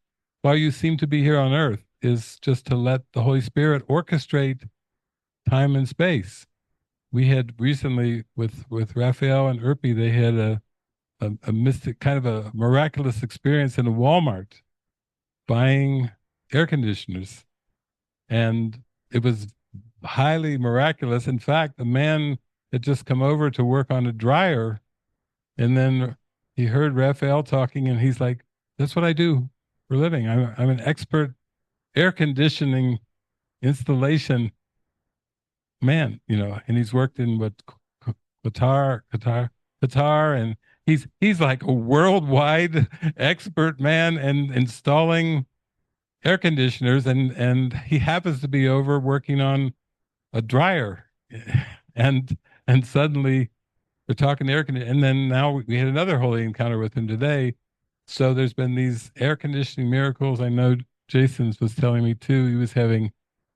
[SPEAKER 1] while you seem to be here on earth, is just to let the Holy Spirit orchestrate time and space. We had recently with Raphael and Urpi, they had a mystic, kind of a miraculous experience in a Walmart buying air conditioners. And it was highly miraculous. In fact, a man had just come over to work on a dryer, and then he heard Raphael talking, and he's like, that's what I do for a living. I'm an expert air conditioning installation man, and he's worked in Qatar, and he's like a worldwide expert man and installing air conditioners, and he happens to be over working on a dryer, and suddenly they're talking air conditioning, and then now we had another holy encounter with him today. So there's been these air conditioning miracles. I know Jason's was telling me too. He was having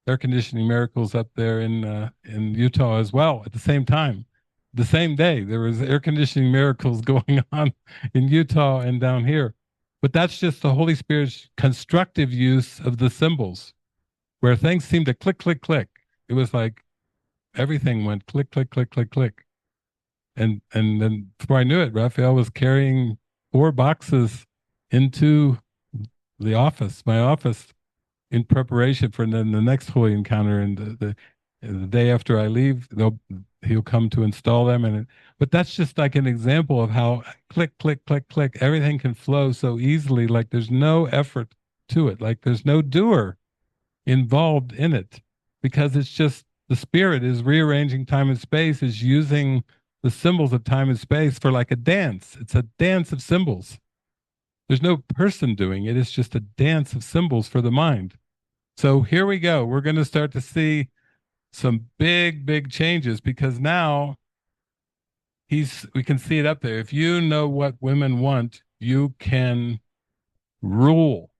[SPEAKER 1] air conditioning miracles up there in Utah as well at the same time. The same day, there was air conditioning miracles going on in Utah and down here. But that's just the Holy Spirit's constructive use of the symbols, where things seem to click, click, click. It was like everything went click, click, click, click, click. And then before I knew it, Raphael was carrying 4 boxes into the office, my office, in preparation for then the next holy encounter. And the day after I leave, he'll come to install them. But that's just like an example of how click, click, click, click, everything can flow so easily. Like there's no effort to it. Like there's no doer involved in it, because it's just the spirit is rearranging time and space, is using the symbols of time and space for like a dance. It's a dance of symbols. There's no person doing it. It's just a dance of symbols for the mind. So here we go. We're going to start to see some big, big changes, because now we can see it up there. If you know what women want, you can rule.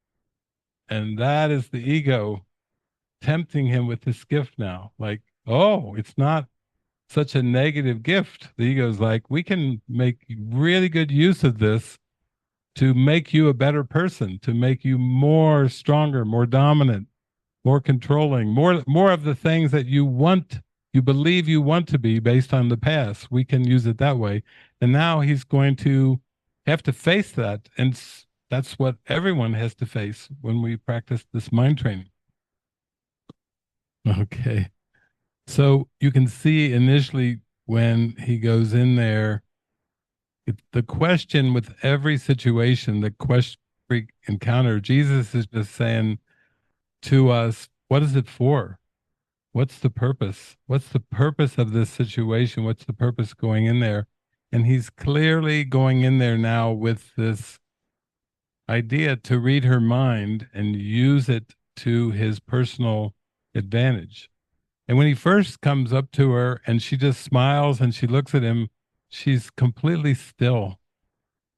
[SPEAKER 1] And that is the ego tempting him with this gift now. Like, oh, it's not such a negative gift. The ego's like, we can make really good use of this to make you a better person, to make you more stronger, more dominant, more controlling, more of the things that you want, you believe you want to be based on the past. We can use it that way. And now he's going to have to face that. And that's what everyone has to face when we practice this mind training. Okay. So you can see initially when he goes in there, the question with every situation, the question we encounter, Jesus is just saying to us, what is it for? What's the purpose? What's the purpose of this situation? What's the purpose going in there? And he's clearly going in there now with this idea to read her mind and use it to his personal advantage. And when he first comes up to her and she just smiles and she looks at him, she's completely still.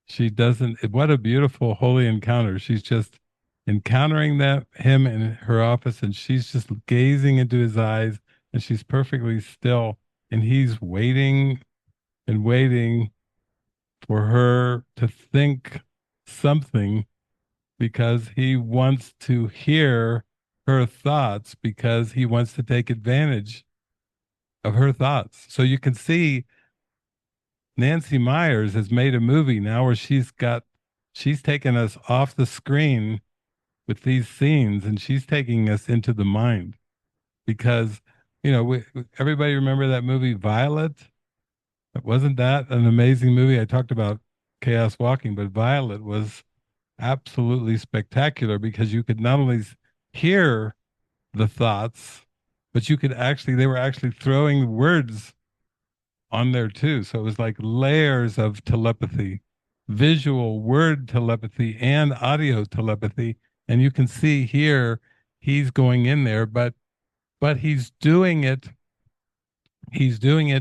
[SPEAKER 1] She doesn't, what a beautiful holy encounter. She's just encountering him in her office, and she's just gazing into his eyes, and she's perfectly still. And he's waiting and waiting for her to think something, because he wants to hear her thoughts, because he wants to take advantage of her thoughts. So you can see Nancy Myers has made a movie now where she's taken us off the screen with these scenes, and she's taking us into the mind. Because, everybody remember that movie Violet? Wasn't that an amazing movie? I talked about Chaos Walking, but Violet was absolutely spectacular, because you could not only hear the thoughts, but they were actually throwing words on there too. So it was like layers of telepathy, visual word telepathy and audio telepathy. And you can see here he's going in there, but he's doing it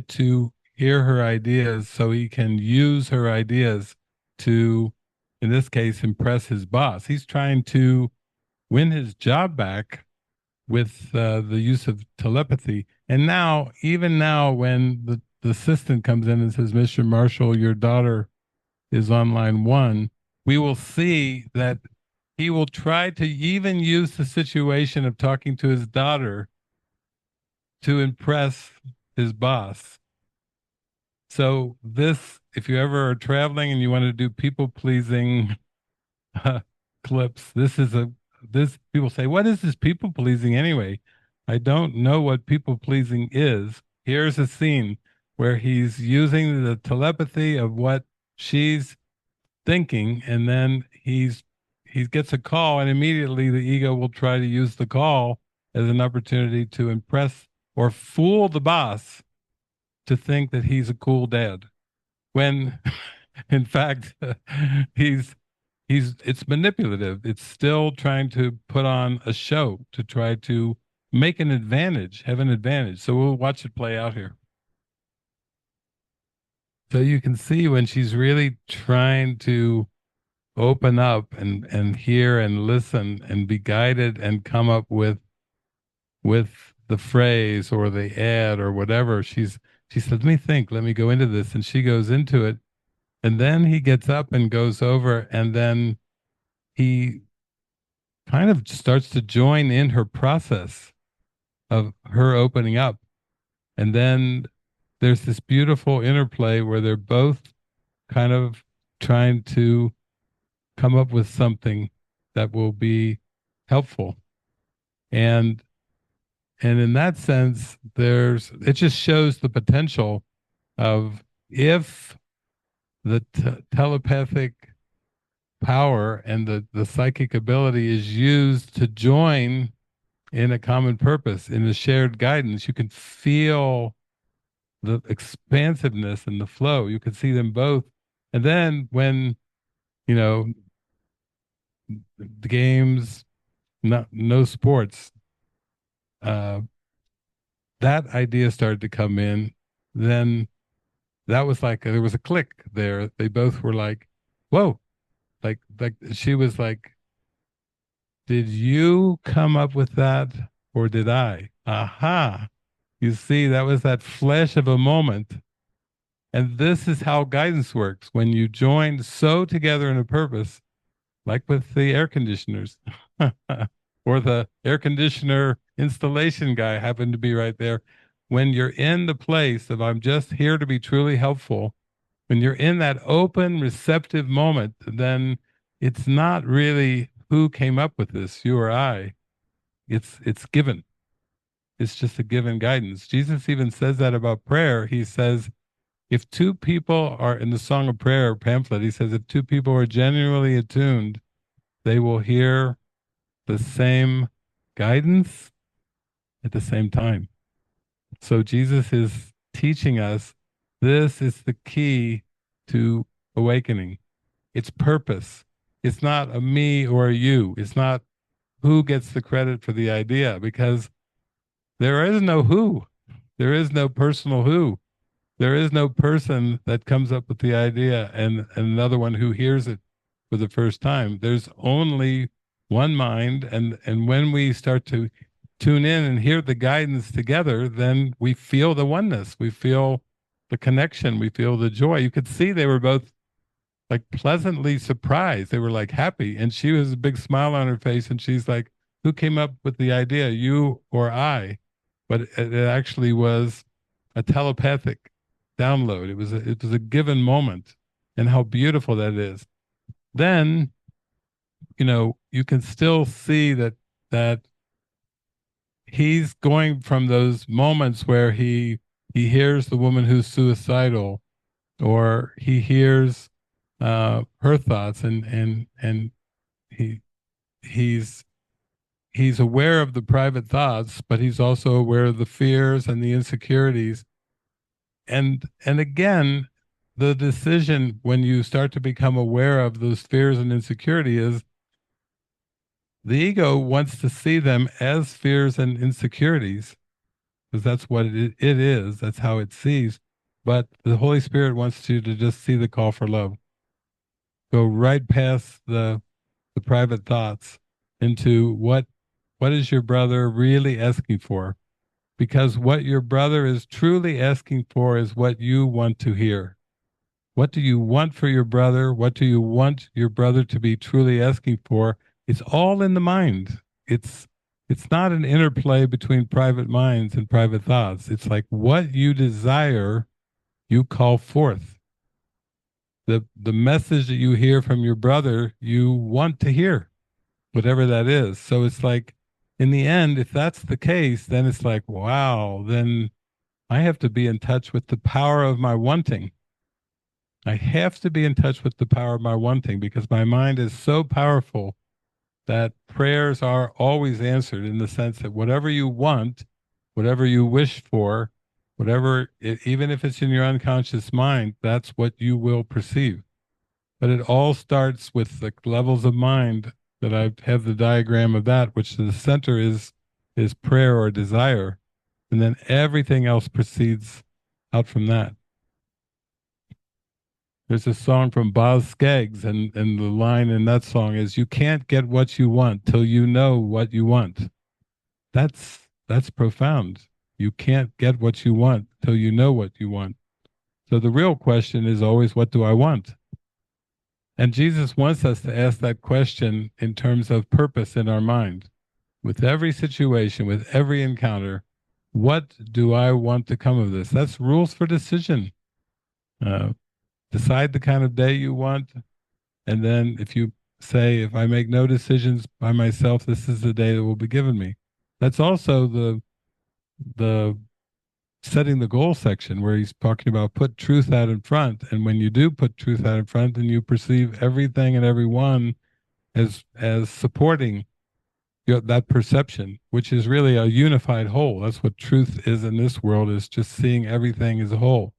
[SPEAKER 1] to hear her ideas, so he can use her ideas to, in this case, impress his boss. He's trying to win his job back with the use of telepathy. And now, even now, when the assistant comes in and says, Mr. Marshall, your daughter is on line 1, we will see that he will try to even use the situation of talking to his daughter to impress his boss. So if you ever are traveling and you want to do people pleasing clips, this people say, what is this people pleasing anyway? I don't know what people pleasing is. Here's a scene where he's using the telepathy of what she's thinking, and then he gets a call, and immediately the ego will try to use the call as an opportunity to impress or fool the boss to think that he's a cool dad, when in fact it's manipulative. It's still trying to put on a show to try to make an advantage, have an advantage. So we'll watch it play out here. So you can see when she's really trying to open up and hear and listen and be guided and come up with the phrase or the ad or whatever, she says, let me think, let me go into this. And she goes into it. And then he gets up and goes over, and then he kind of starts to join in her process of her opening up. And then there's this beautiful interplay where they're both kind of trying to come up with something that will be helpful. And in that sense, it just shows the potential of if the telepathic power and the psychic ability is used to join in a common purpose, in a shared guidance, you can feel the expansiveness and the flow. You can see them both. And then when, you know, the games, no sports, uh, that idea started to come in, then that was like there was a click there. They both were like, "Whoa!" Like she was like, "Did you come up with that, or did I?" Aha! You see, that was that flash of a moment. And this is how guidance works. When you join so together in a purpose, like with the air conditioners, or the air conditioner installation guy happened to be right there. When you're in the place of I'm just here to be truly helpful, when you're in that open, receptive moment, then it's not really who came up with this, you or I. It's given. It's just a given guidance. Jesus even says that about prayer. He says, if two people are in the Song of Prayer pamphlet, he says, if two people are genuinely attuned, they will hear the same guidance at the same time. So Jesus is teaching us this is the key to awakening. It's purpose. It's not a me or a you. It's not who gets the credit for the idea, because there is no who. There is no personal who. There is no person that comes up with the idea and another one who hears it for the first time. There's only one mind, and when we start to tune in and hear the guidance together, then we feel the oneness. We feel the connection. We feel the joy. You could see they were both like pleasantly surprised. They were like happy, and she was a big smile on her face, and she's like, "Who came up with the idea, you or I?" But it actually was a telepathic download. It was a given moment, and how beautiful that is. Then, you can still see that he's going from those moments where he hears the woman who's suicidal, or he hears her thoughts, and he he's he's aware of the private thoughts, but he's also aware of the fears and the insecurities. And again, the decision when you start to become aware of those fears and insecurity is the ego wants to see them as fears and insecurities, because that's what it is. That's how it sees. But the Holy Spirit wants you to just see the call for love. Go right past the private thoughts into what is your brother really asking for? Because what your brother is truly asking for is what you want to hear. What do you want for your brother? What do you want your brother to be truly asking for? It's all in the mind. It's not an interplay between private minds and private thoughts. It's like what you desire, you call forth. The message that you hear from your brother, you want to hear, whatever that is. So it's like, in the end, if that's the case, then it's like, wow, then I have to be in touch with the power of my wanting. I have to be in touch with the power of my wanting, because my mind is so powerful that prayers are always answered, in the sense that whatever you want, whatever you wish for, even if it's in your unconscious mind, that's what you will perceive. But it all starts with the levels of mind that I have the diagram of that, which the center is prayer or desire. And then everything else proceeds out from that. There's a song from Boz Scaggs, and the line in that song is, "You can't get what you want till you know what you want." That's profound. You can't get what you want till you know what you want. So the real question is always, what do I want? And Jesus wants us to ask that question in terms of purpose in our mind. With every situation, with every encounter, what do I want to come of this? That's rules for decision. Uh, Decide the kind of day you want. And then if you say, if I make no decisions by myself, this is the day that will be given me. That's also the setting the goal section where he's talking about put truth out in front. And when you do put truth out in front, then you perceive everything and everyone as supporting that perception, which is really a unified whole. That's what truth is in this world, is just seeing everything as a whole.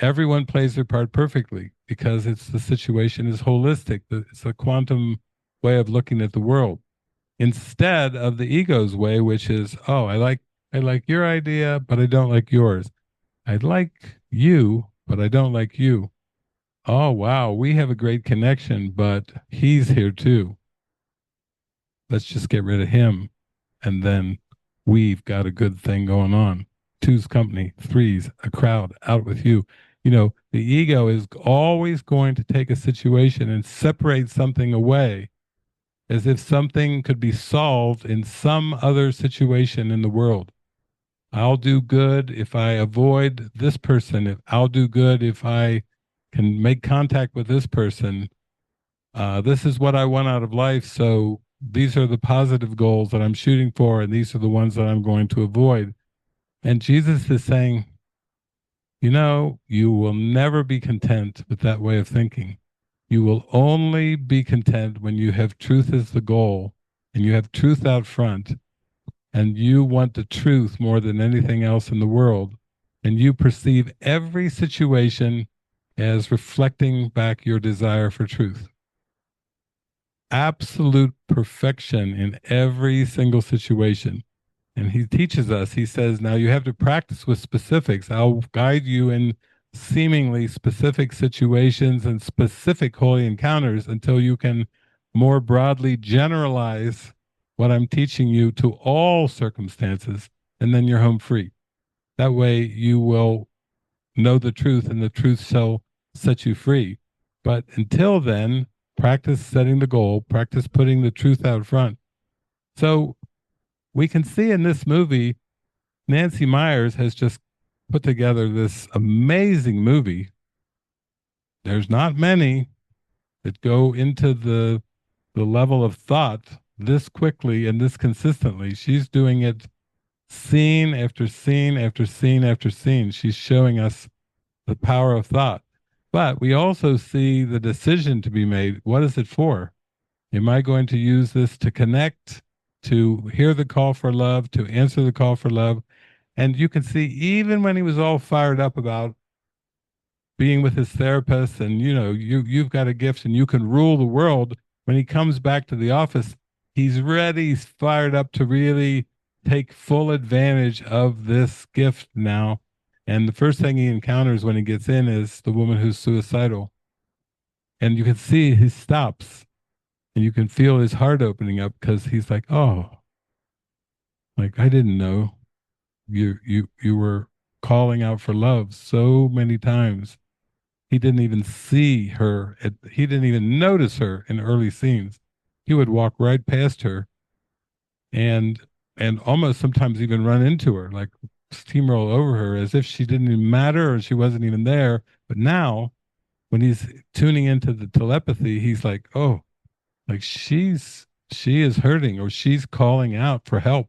[SPEAKER 1] Everyone plays their part perfectly because the situation is holistic. It's a quantum way of looking at the world instead of the ego's way, which is, oh, I like your idea, but I don't like yours. I like you, but I don't like you. Oh, wow, we have a great connection, but he's here too. Let's just get rid of him. And then we've got a good thing going on. Two's company, three's a crowd out with you. You know, the ego is always going to take a situation and separate something away as if something could be solved in some other situation in the world. I'll do good if I avoid this person. If I'll do good if I can make contact with this person. This is what I want out of life. So these are the positive goals that I'm shooting for, and these are the ones that I'm going to avoid. And Jesus is saying, you know, you will never be content with that way of thinking. You will only be content when you have truth as the goal and you have truth out front and you want the truth more than anything else in the world. And you perceive every situation as reflecting back your desire for truth. Absolute perfection in every single situation. And he teaches us, he says, now you have to practice with specifics. I'll guide you in seemingly specific situations and specific holy encounters until you can more broadly generalize what I'm teaching you to all circumstances, and then you're home free. That way you will know the truth, and the truth shall set you free. But until then, practice setting the goal, practice putting the truth out front. So we can see in this movie, Nancy Myers has just put together this amazing movie. There's not many that go into the level of thought this quickly and this consistently. She's doing it scene after scene after scene after scene. She's showing us the power of thought. But we also see the decision to be made. What is it for? Am I going to use this to connect, to hear the call for love, to answer the call for love? And you can see, even when he was all fired up about being with his therapist and, you know, you've got a gift and you can rule the world, when he comes back to the office, he's ready, he's fired up to really take full advantage of this gift now. And the first thing he encounters when he gets in is the woman who's suicidal. And you can see he stops and you can feel his heart opening up because he's like, oh, like I didn't know you were calling out for love so many times. He didn't even see her. He didn't even notice her in early scenes. He would walk right past her and almost sometimes even run into her, like steamroll over her as if she didn't even matter or she wasn't even there. But now when he's tuning into the telepathy, he's like, oh, like she is hurting or she's calling out for help.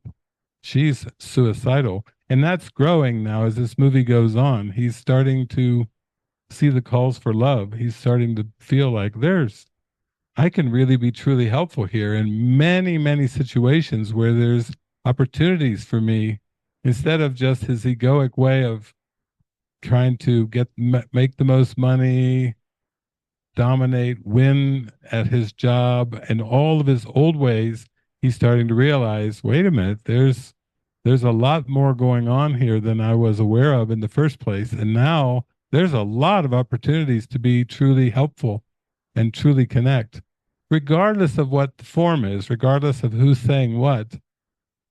[SPEAKER 1] She's suicidal. And that's growing now as this movie goes on. He's starting to see the calls for love. He's starting to feel like I can really be truly helpful here in many, many situations where there's opportunities for me instead of just his egoic way of trying to make the most money, dominate, win at his job, and all of his old ways. He's starting to realize, wait a minute, there's a lot more going on here than I was aware of in the first place. And now there's a lot of opportunities to be truly helpful and truly connect, regardless of what the form is, regardless of who's saying what.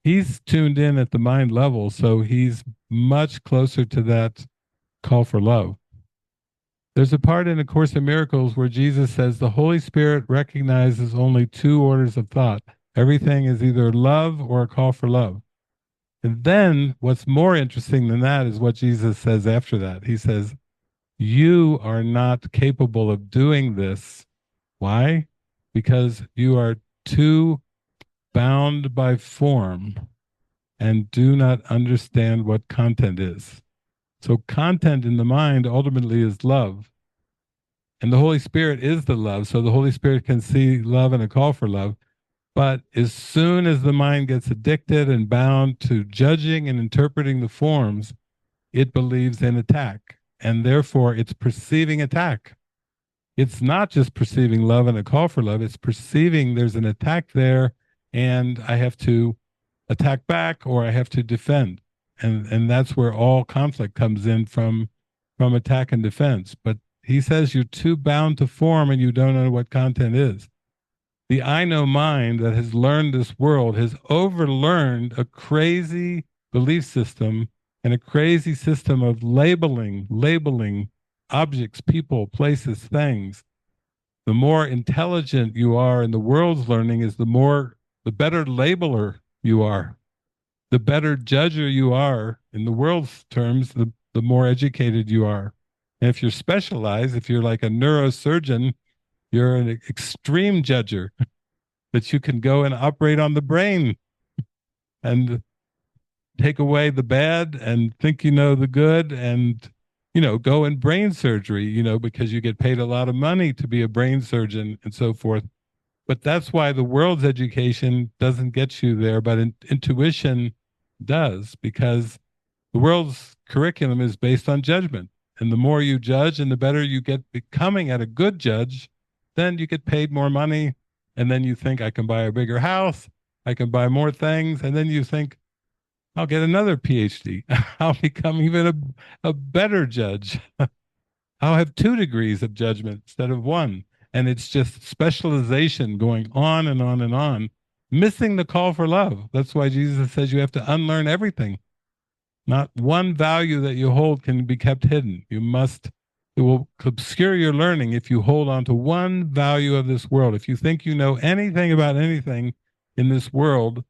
[SPEAKER 1] He's tuned in at the mind level, so he's much closer to that call for love. There's a part in A Course in Miracles where Jesus says the Holy Spirit recognizes only two orders of thought. Everything is either love or a call for love. And then what's more interesting than that is what Jesus says after that. He says, you are not capable of doing this. Why? Because you are too bound by form and do not understand what content is. So content in the mind ultimately is love. And the Holy Spirit is the love. So the Holy Spirit can see love and a call for love. But as soon as the mind gets addicted and bound to judging and interpreting the forms, it believes in attack. And therefore, it's perceiving attack. It's not just perceiving love and a call for love, it's perceiving there's an attack there and I have to attack back or I have to defend. And that's where all conflict comes in from attack and defense. But he says you're too bound to form and you don't know what content is. The I know mind that has learned this world has overlearned a crazy belief system and a crazy system of labeling objects, people, places, things. The more intelligent you are in the world's learning is the better labeler you are. The better judger you are in the world's terms, the more educated you are. And if you're specialized, if you're like a neurosurgeon, you're an extreme judger that you can go and operate on the brain and take away the bad and think you know the good and go in brain surgery, because you get paid a lot of money to be a brain surgeon and so forth. But that's why the world's education doesn't get you there, but intuition does, because the world's curriculum is based on judgment. And the more you judge and the better you get becoming at a good judge, then you get paid more money. And then you think, I can buy a bigger house, I can buy more things. And then you think, I'll get another PhD. I'll become even a better judge. I'll have 2 degrees of judgment instead of 1. And it's just specialization going on and on and on, missing the call for love. That's why Jesus says you have to unlearn everything. Not one value that you hold can be kept hidden. It will obscure your learning if you hold on to one value of this world. If you think you know anything about anything in this world,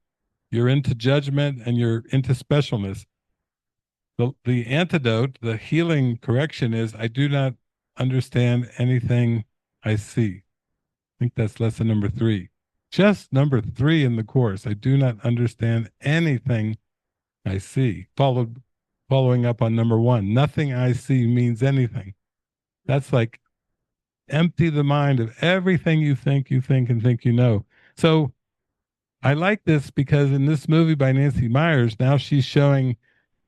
[SPEAKER 1] you're into judgment and you're into specialness. The antidote, the healing correction is, I do not understand anything I see. I think that's lesson number 3. Just number 3 in the course. I do not understand anything I see. Following up on number 1, nothing I see means anything. That's like empty the mind of everything you think, and think you know. So I like this because in this movie by Nancy Myers, now she's showing,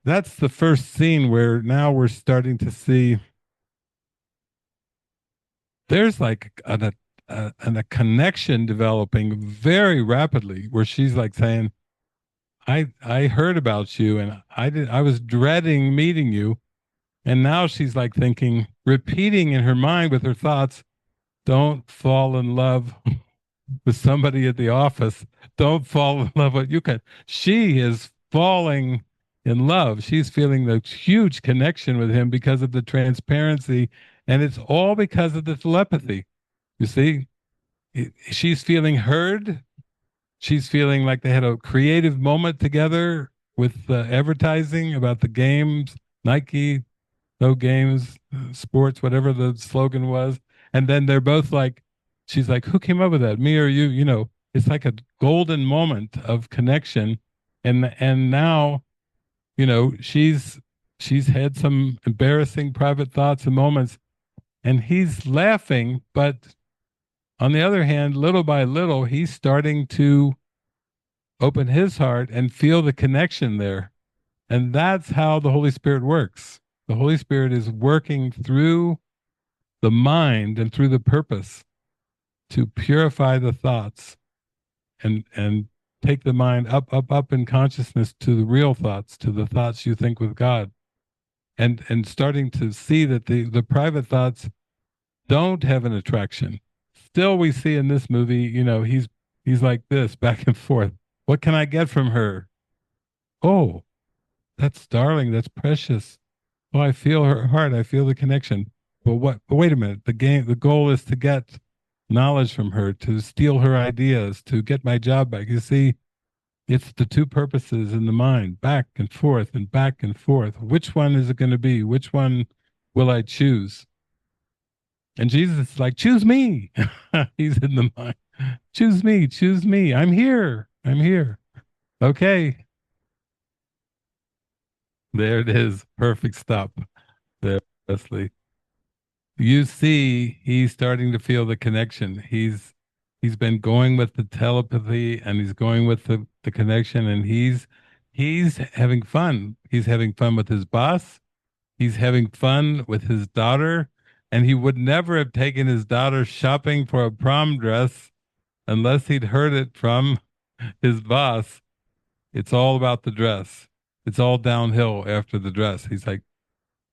[SPEAKER 1] that's the first scene where now we're starting to see there's like a connection developing very rapidly where she's like saying, I heard about you and I was dreading meeting you. And now she's like thinking, repeating in her mind with her thoughts, don't fall in love with somebody at the office. Don't fall in love with you. She is falling in love. She's feeling the huge connection with him because of the transparency. And it's all because of the telepathy. You see, she's feeling heard. She's feeling like they had a creative moment together with advertising about the games, Nike, no games, sports, whatever the slogan was. And then they're both like, she's like, who came up with that? Me or you? It's like a golden moment of connection. And now, she's had some embarrassing private thoughts and moments, and he's laughing, but on the other hand, little by little, he's starting to open his heart and feel the connection there. And that's how the Holy Spirit works. The Holy Spirit is working through the mind and through the purpose to purify the thoughts and take the mind up in consciousness to the real thoughts, to the thoughts you think with God. And starting to see that the private thoughts don't have an attraction. Still, we see in this movie, he's like this, back and forth. What can I get from her? Oh, that's darling. That's precious. Oh, I feel her heart. I feel the connection. But wait a minute. The goal is to get knowledge from her, to steal her ideas, to get my job back. You see, it's the two purposes in the mind, back and forth and back and forth. Which one is it going to be? Which one will I choose? And Jesus is like, choose me. He's in the mind. Choose me, choose me. I'm here. I'm here. Okay. There it is. Perfect stop there, Wesley. You see, he's starting to feel the connection. He's been going with the telepathy and he's going with the connection and he's having fun. He's having fun with his boss. He's having fun with his daughter. And he would never have taken his daughter shopping for a prom dress unless he'd heard it from his boss. It's all about the dress. It's all downhill after the dress. He's like,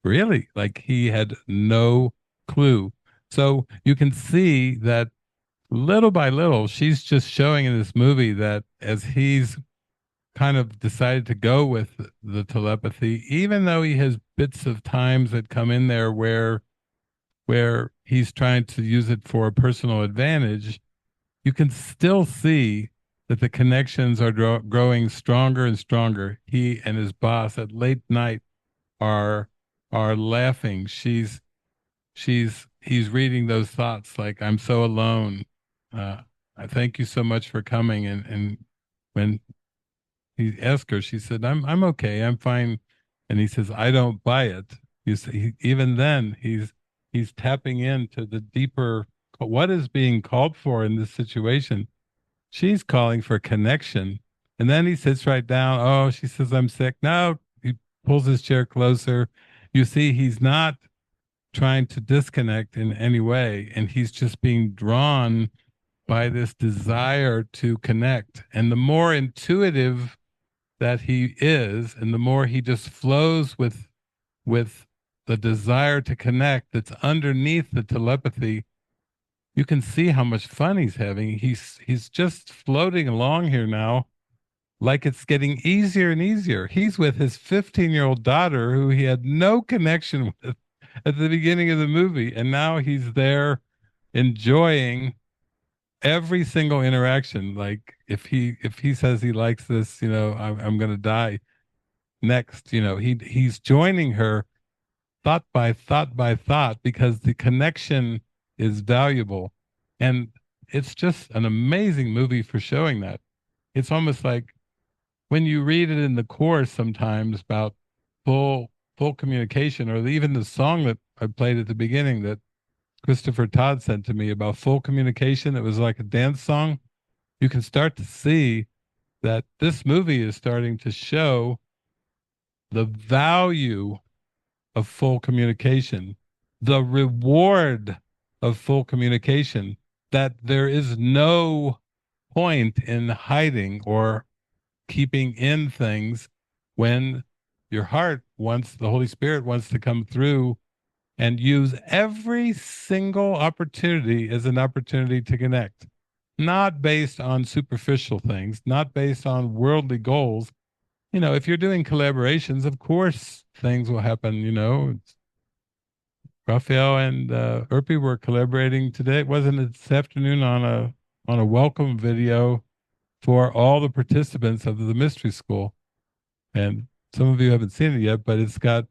[SPEAKER 1] really? Like he had no clue. So you can see that little by little, she's just showing in this movie that as he's kind of decided to go with the telepathy, even though he has bits of times that come in there where he's trying to use it for a personal advantage, you can still see that the connections are growing stronger and stronger. He and his boss at late night are laughing. He's reading those thoughts like, I'm so alone. I thank you so much for coming. And when he asked her, she said, I'm okay, I'm fine. And he says, I don't buy it. You see, even then he's tapping into the deeper, what is being called for in this situation. She's calling for connection. And then he sits right down. Oh, she says, I'm sick. No, he pulls his chair closer. You see, he's not trying to disconnect in any way. And he's just being drawn by this desire to connect. And the more intuitive that he is, and the more he just flows with the desire to connect that's underneath the telepathy, you can see how much fun he's having. He's just floating along here now, like it's getting easier and easier. He's with his 15-year-old daughter who he had no connection with at the beginning of the movie, and now he's there enjoying every single interaction. Like if he says he likes this, I'm going to die next. He's joining her thought by thought by thought because the connection is valuable. And it's just an amazing movie for showing that. It's almost like when you read it in the course sometimes about full communication, or even the song that I played at the beginning that Christopher Todd sent to me about full communication, it was like a dance song. You can start to see that this movie is starting to show the value of full communication, the reward of full communication, that there is no point in hiding or keeping in things when your heart wants, the Holy Spirit wants to come through and use every single opportunity as an opportunity to connect, not based on superficial things, not based on worldly goals. If you're doing collaborations, of course things will happen. Raphael and Erpy were collaborating today. Wasn't it this afternoon on a welcome video for all the participants of the mystery school? And some of you haven't seen it yet, but it's got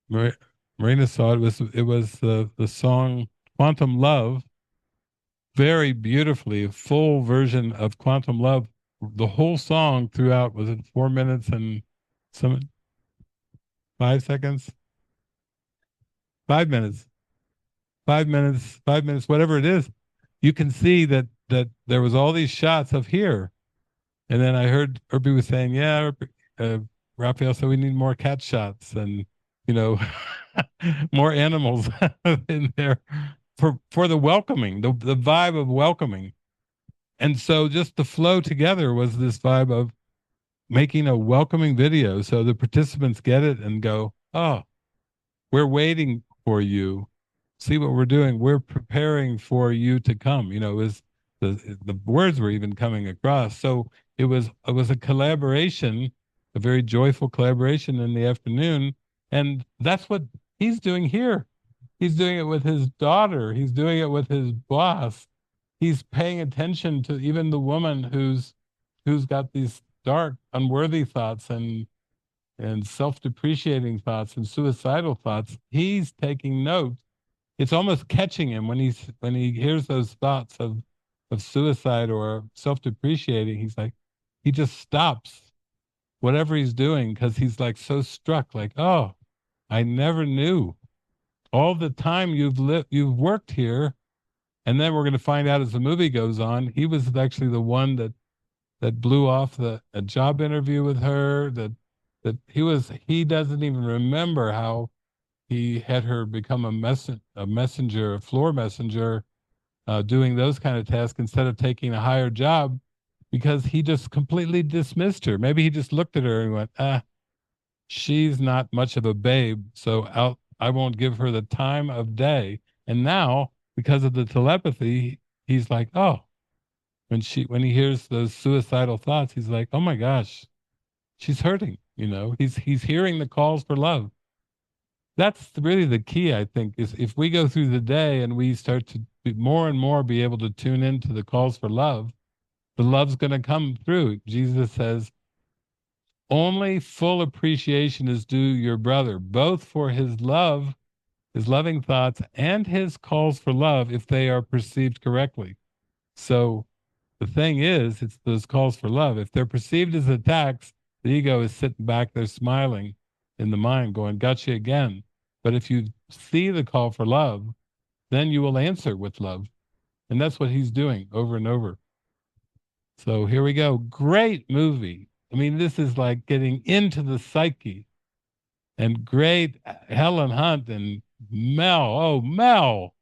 [SPEAKER 1] Marina saw it. It was the song Quantum Love, very beautifully, a full version of Quantum Love. The whole song throughout was in 4 minutes and some 5 seconds, 5 minutes, 5 minutes, 5 minutes, whatever it is. You can see that there was all these shots of here, and then I heard Irby was saying, yeah, Raphael said we need more cat shots and you know more animals in there for the welcoming, the vibe of welcoming. And so just the flow together was this vibe of making a welcoming video so the participants get it and go, oh, we're waiting for you. See what we're doing. We're preparing for you to come. It was the words were even coming across. So it was a collaboration, a very joyful collaboration in the afternoon. And that's what he's doing here. He's doing it with his daughter. He's doing it with his boss. He's paying attention to even the woman who's got these dark, unworthy thoughts and self-depreciating thoughts and suicidal thoughts. He's taking note. It's almost catching him when he hears those thoughts of suicide or self-depreciating. He's like, he just stops whatever he's doing because he's like so struck, like, oh, I never knew. All the time you've worked here, and then we're going to find out as the movie goes on, he was actually the one that blew off a job interview with her. That he doesn't even remember how he had her become a messenger, a floor messenger, doing those kind of tasks instead of taking a higher job because he just completely dismissed her. Maybe he just looked at her and went, she's not much of a babe, so I won't give her the time of day. And now, because of the telepathy, he's like, oh, when he hears those suicidal thoughts, he's like, oh my gosh, she's hurting. He's hearing the calls for love. That's really the key, I think, is if we go through the day and we start to more and more be able to tune into the calls for love, the love's going to come through. Jesus says, only full appreciation is due your brother, both for his love, his loving thoughts, and his calls for love if they are perceived correctly. So the thing is, it's those calls for love. If they're perceived as attacks, the ego is sitting back there smiling in the mind, going, gotcha again. But if you see the call for love, then you will answer with love. And that's what he's doing over and over. So here we go. Great movie. I mean, this is like getting into the psyche. And great Helen Hunt and Mel. Oh, Mel,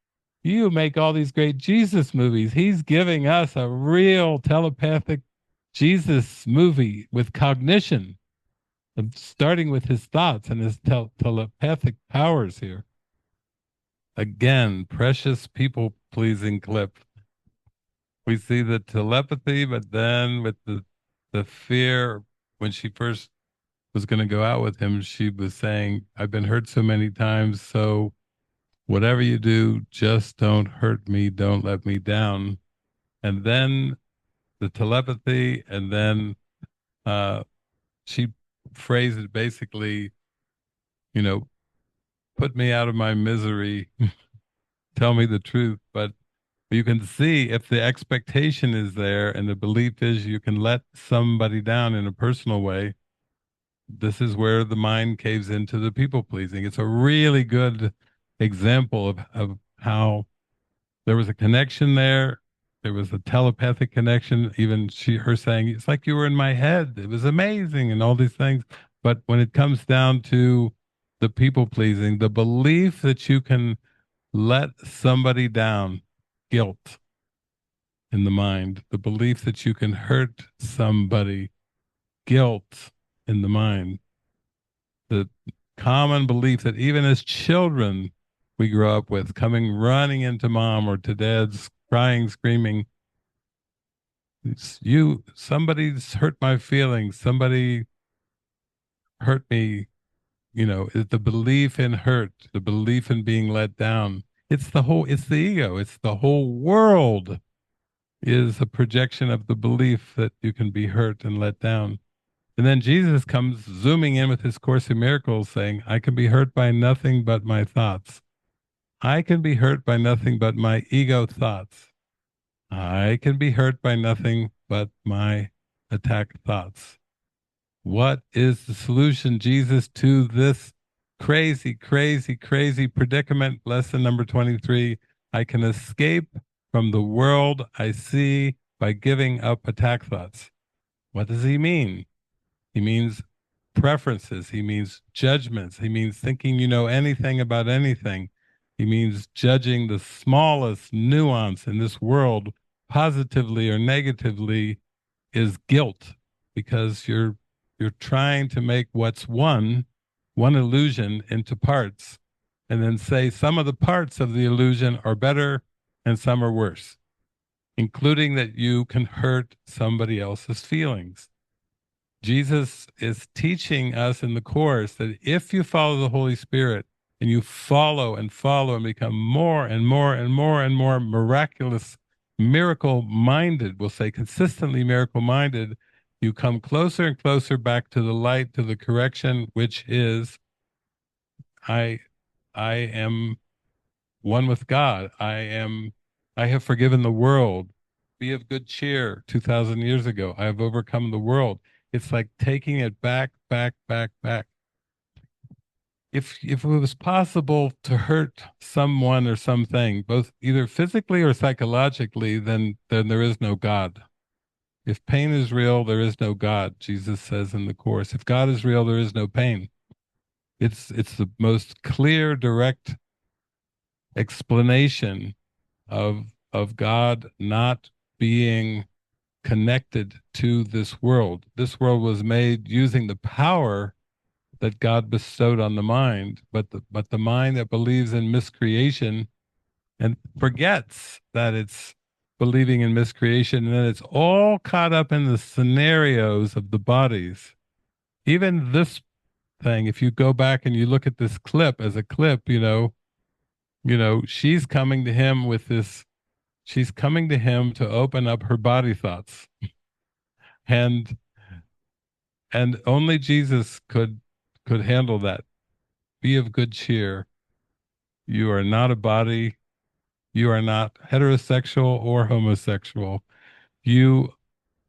[SPEAKER 1] you make all these great Jesus movies. He's giving us a real telepathic Jesus movie with cognition, starting with his thoughts and his telepathic powers here. Again, precious people pleasing clip. We see the telepathy, but then with the fear, when she first was going to go out with him, she was saying, I've been hurt so many times, so whatever you do, just don't hurt me, don't let me down. And then the telepathy, and then she phrased it basically, you know, put me out of my misery, tell me the truth. But you can see if the expectation is there and the belief is you can let somebody down in a personal way, this is where the mind caves into the people pleasing. It's a really good example of how there was a connection there. There was a telepathic connection. Even her saying, it's like you were in my head. It was amazing and all these things. But when it comes down to the people pleasing, the belief that you can let somebody down, guilt in the mind, the belief that you can hurt somebody, guilt in the mind, the common belief that even as children we grow up with, coming running into mom or to dad's crying, screaming, somebody's hurt my feelings, somebody hurt me, the belief in hurt, the belief in being let down. It's the ego. It's the whole world is a projection of the belief that you can be hurt and let down. And then Jesus comes zooming in with his Course in Miracles saying, I can be hurt by nothing but my thoughts. I can be hurt by nothing but my ego thoughts. I can be hurt by nothing but my attack thoughts. What is the solution, Jesus, to this crazy, crazy, crazy predicament? Lesson number 23. I can escape from the world I see by giving up attack thoughts. What does he mean? He means preferences. He means judgments. He means thinking you know anything about anything. He means judging the smallest nuance in this world positively or negatively is guilt, because you're trying to make what's one illusion into parts and then say some of the parts of the illusion are better and some are worse, including that you can hurt somebody else's feelings. Jesus is teaching us in the Course that if you follow the Holy Spirit, and you follow and follow and become more and more and more and more miraculous, miracle minded, we'll say consistently miracle minded, you come closer and closer back to the light, to the correction, which is I I am one with God. I have forgiven the world. Be of good cheer. 2,000 years ago, I have overcome the world. It's like taking it back, back, back, back. If it was possible to hurt someone or something, both either physically or psychologically, then there is no God. If pain is real, there is no God, Jesus says in the Course. If God is real, there is no pain. It's the most clear, direct explanation of God not being connected to this world. This world was made using the power that God bestowed on the mind, but the mind that believes in miscreation and forgets that it's believing in miscreation, and then it's all caught up in the scenarios of the bodies. Even this thing, if you go back and you look at this clip as a clip, she's coming to him with this, she's coming to him to open up her body thoughts. And only Jesus could handle that. Be of good cheer. You are not a body. You are not heterosexual or homosexual. You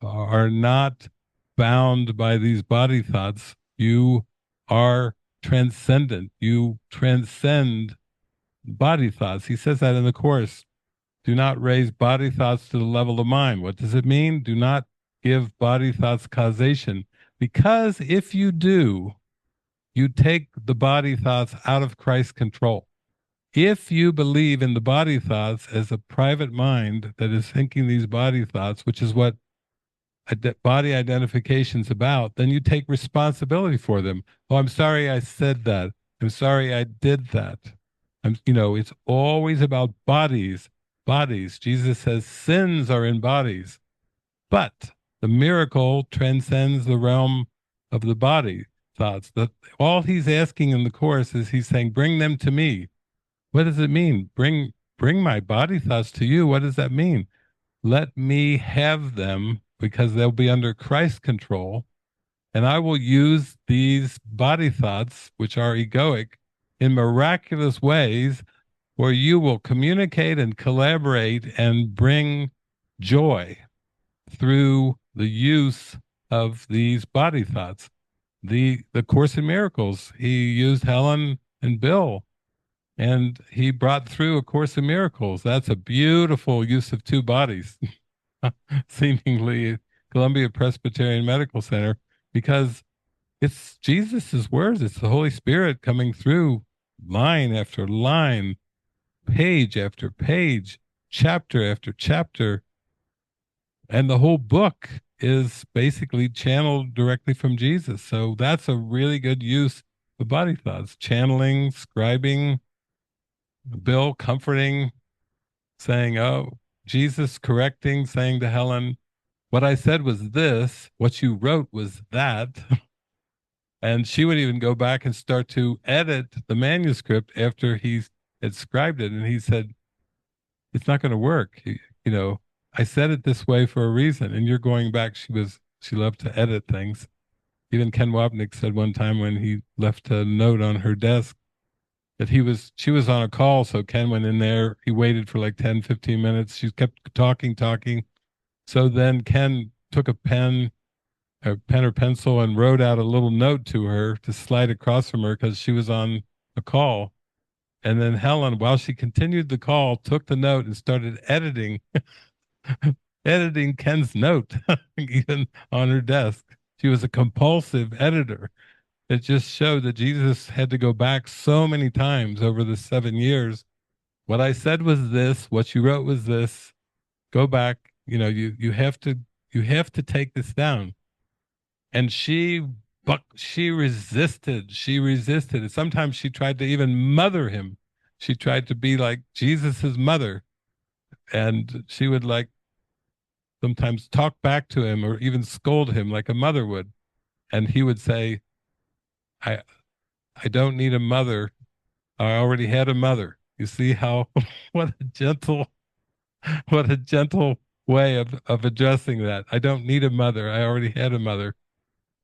[SPEAKER 1] are not bound by these body thoughts. You are transcendent. You transcend body thoughts. He says that in the Course. Do not raise body thoughts to the level of mind. What does it mean? Do not give body thoughts causation. Because if you do, you take the body thoughts out of Christ's control. If you believe in the body thoughts as a private mind that is thinking these body thoughts, which is what body identification is about, then you take responsibility for them. Oh, I'm sorry I said that. I'm sorry I did that. It's always about bodies. Bodies. Jesus says sins are in bodies, but the miracle transcends the realm of the body thoughts. That all he's asking in the Course is he's saying, bring them to me. What does it mean? Bring my body thoughts to you. What does that mean? Let me have them because they'll be under Christ's control. And I will use these body thoughts, which are egoic, in miraculous ways where you will communicate and collaborate and bring joy through the use of these body thoughts. The Course in Miracles, he used Helen and Bill, and he brought through A Course in Miracles. That's a beautiful use of two bodies, seemingly Columbia Presbyterian Medical Center, because it's Jesus's words. It's the Holy Spirit coming through line after line, page after page, chapter after chapter. And the whole book is basically channeled directly from Jesus. So that's a really good use of body thoughts, channeling, scribing, Bill comforting, saying, oh, Jesus correcting, saying to Helen, what I said was this, what you wrote was that. And she would even go back and start to edit the manuscript after he had scribed it. And he said, it's not going to work. I said it this way for a reason. And you're going back. She loved to edit things. Even Ken Wapnick said one time when he left a note on her desk that she was on a call. So Ken went in there. He waited for like 10, 15 minutes. She kept talking. So then Ken took a pen or pencil and wrote out a little note to her to slide across from her because she was on a call. And then Helen, while she continued the call, took the note and started editing Ken's note, even on her desk. She was a compulsive editor. It just showed that Jesus had to go back so many times over the 7 years. What I said was this, what you wrote was this. Go back, you have to take this down. And she resisted. She resisted. And sometimes she tried to even mother him. She tried to be like Jesus's mother. And she would like sometimes talk back to him or even scold him like a mother would. And he would say, I don't need a mother. I already had a mother. You see how what a gentle what a gentle way of addressing that. I don't need a mother. I already had a mother.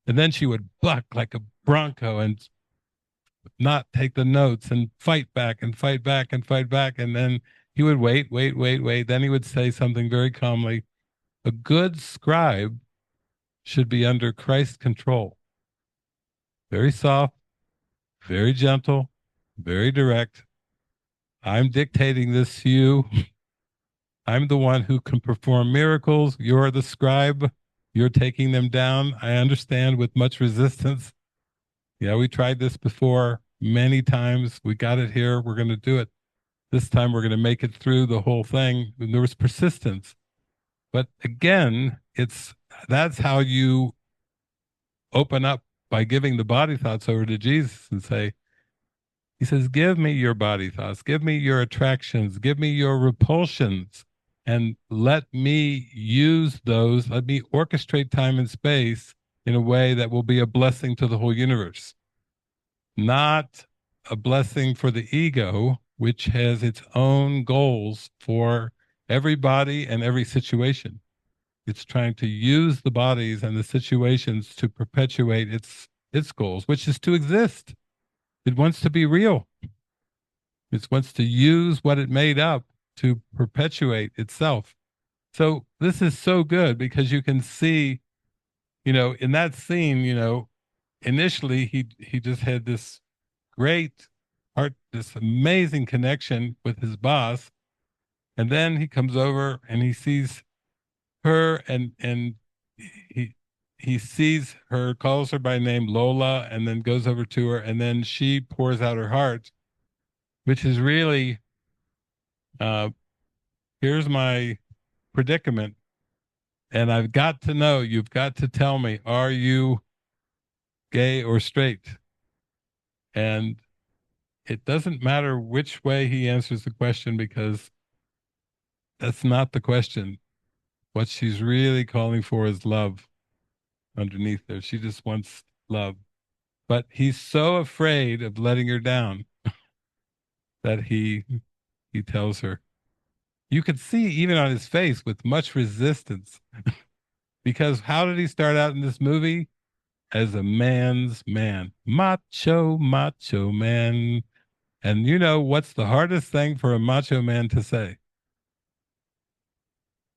[SPEAKER 1] And then she would buck like a bronco and not take the notes and fight back and fight back and fight back. And then he would wait, wait, wait, wait. Then he would say something very calmly. A good scribe should be under Christ's control. Very soft, very gentle, very direct. I'm dictating this to you. I'm the one who can perform miracles. You're the scribe. You're taking them down. I understand with much resistance. Yeah, we tried this before many times. We got it here. We're going to do it. This time we're going to make it through the whole thing. And there was persistence. But again, that's how you open up by giving the body thoughts over to Jesus and say, he says, give me your body thoughts, give me your attractions, give me your repulsions, and let me use those. Let me orchestrate time and space in a way that will be a blessing to the whole universe, not a blessing for the ego, which has its own goals for every body and every situation. It's trying to use the bodies and the situations to perpetuate its goals, which is to exist. It wants to be real. It wants to use what it made up to perpetuate itself. So this is so good because you can see, in that scene, initially he just had this great heart, this amazing connection with his boss. And then he comes over and he sees her and he sees her, calls her by name Lola, and then goes over to her, and then she pours out her heart, which is really, here's my predicament, and I've got to know, you've got to tell me, are you gay or straight? And it doesn't matter which way he answers the question because that's not the question. What she's really calling for is love underneath there. She just wants love. But he's so afraid of letting her down that he tells her. You could see even on his face with much resistance. Because how did he start out in this movie? As a man's man. Macho, macho man. And you know what's the hardest thing for a macho man to say?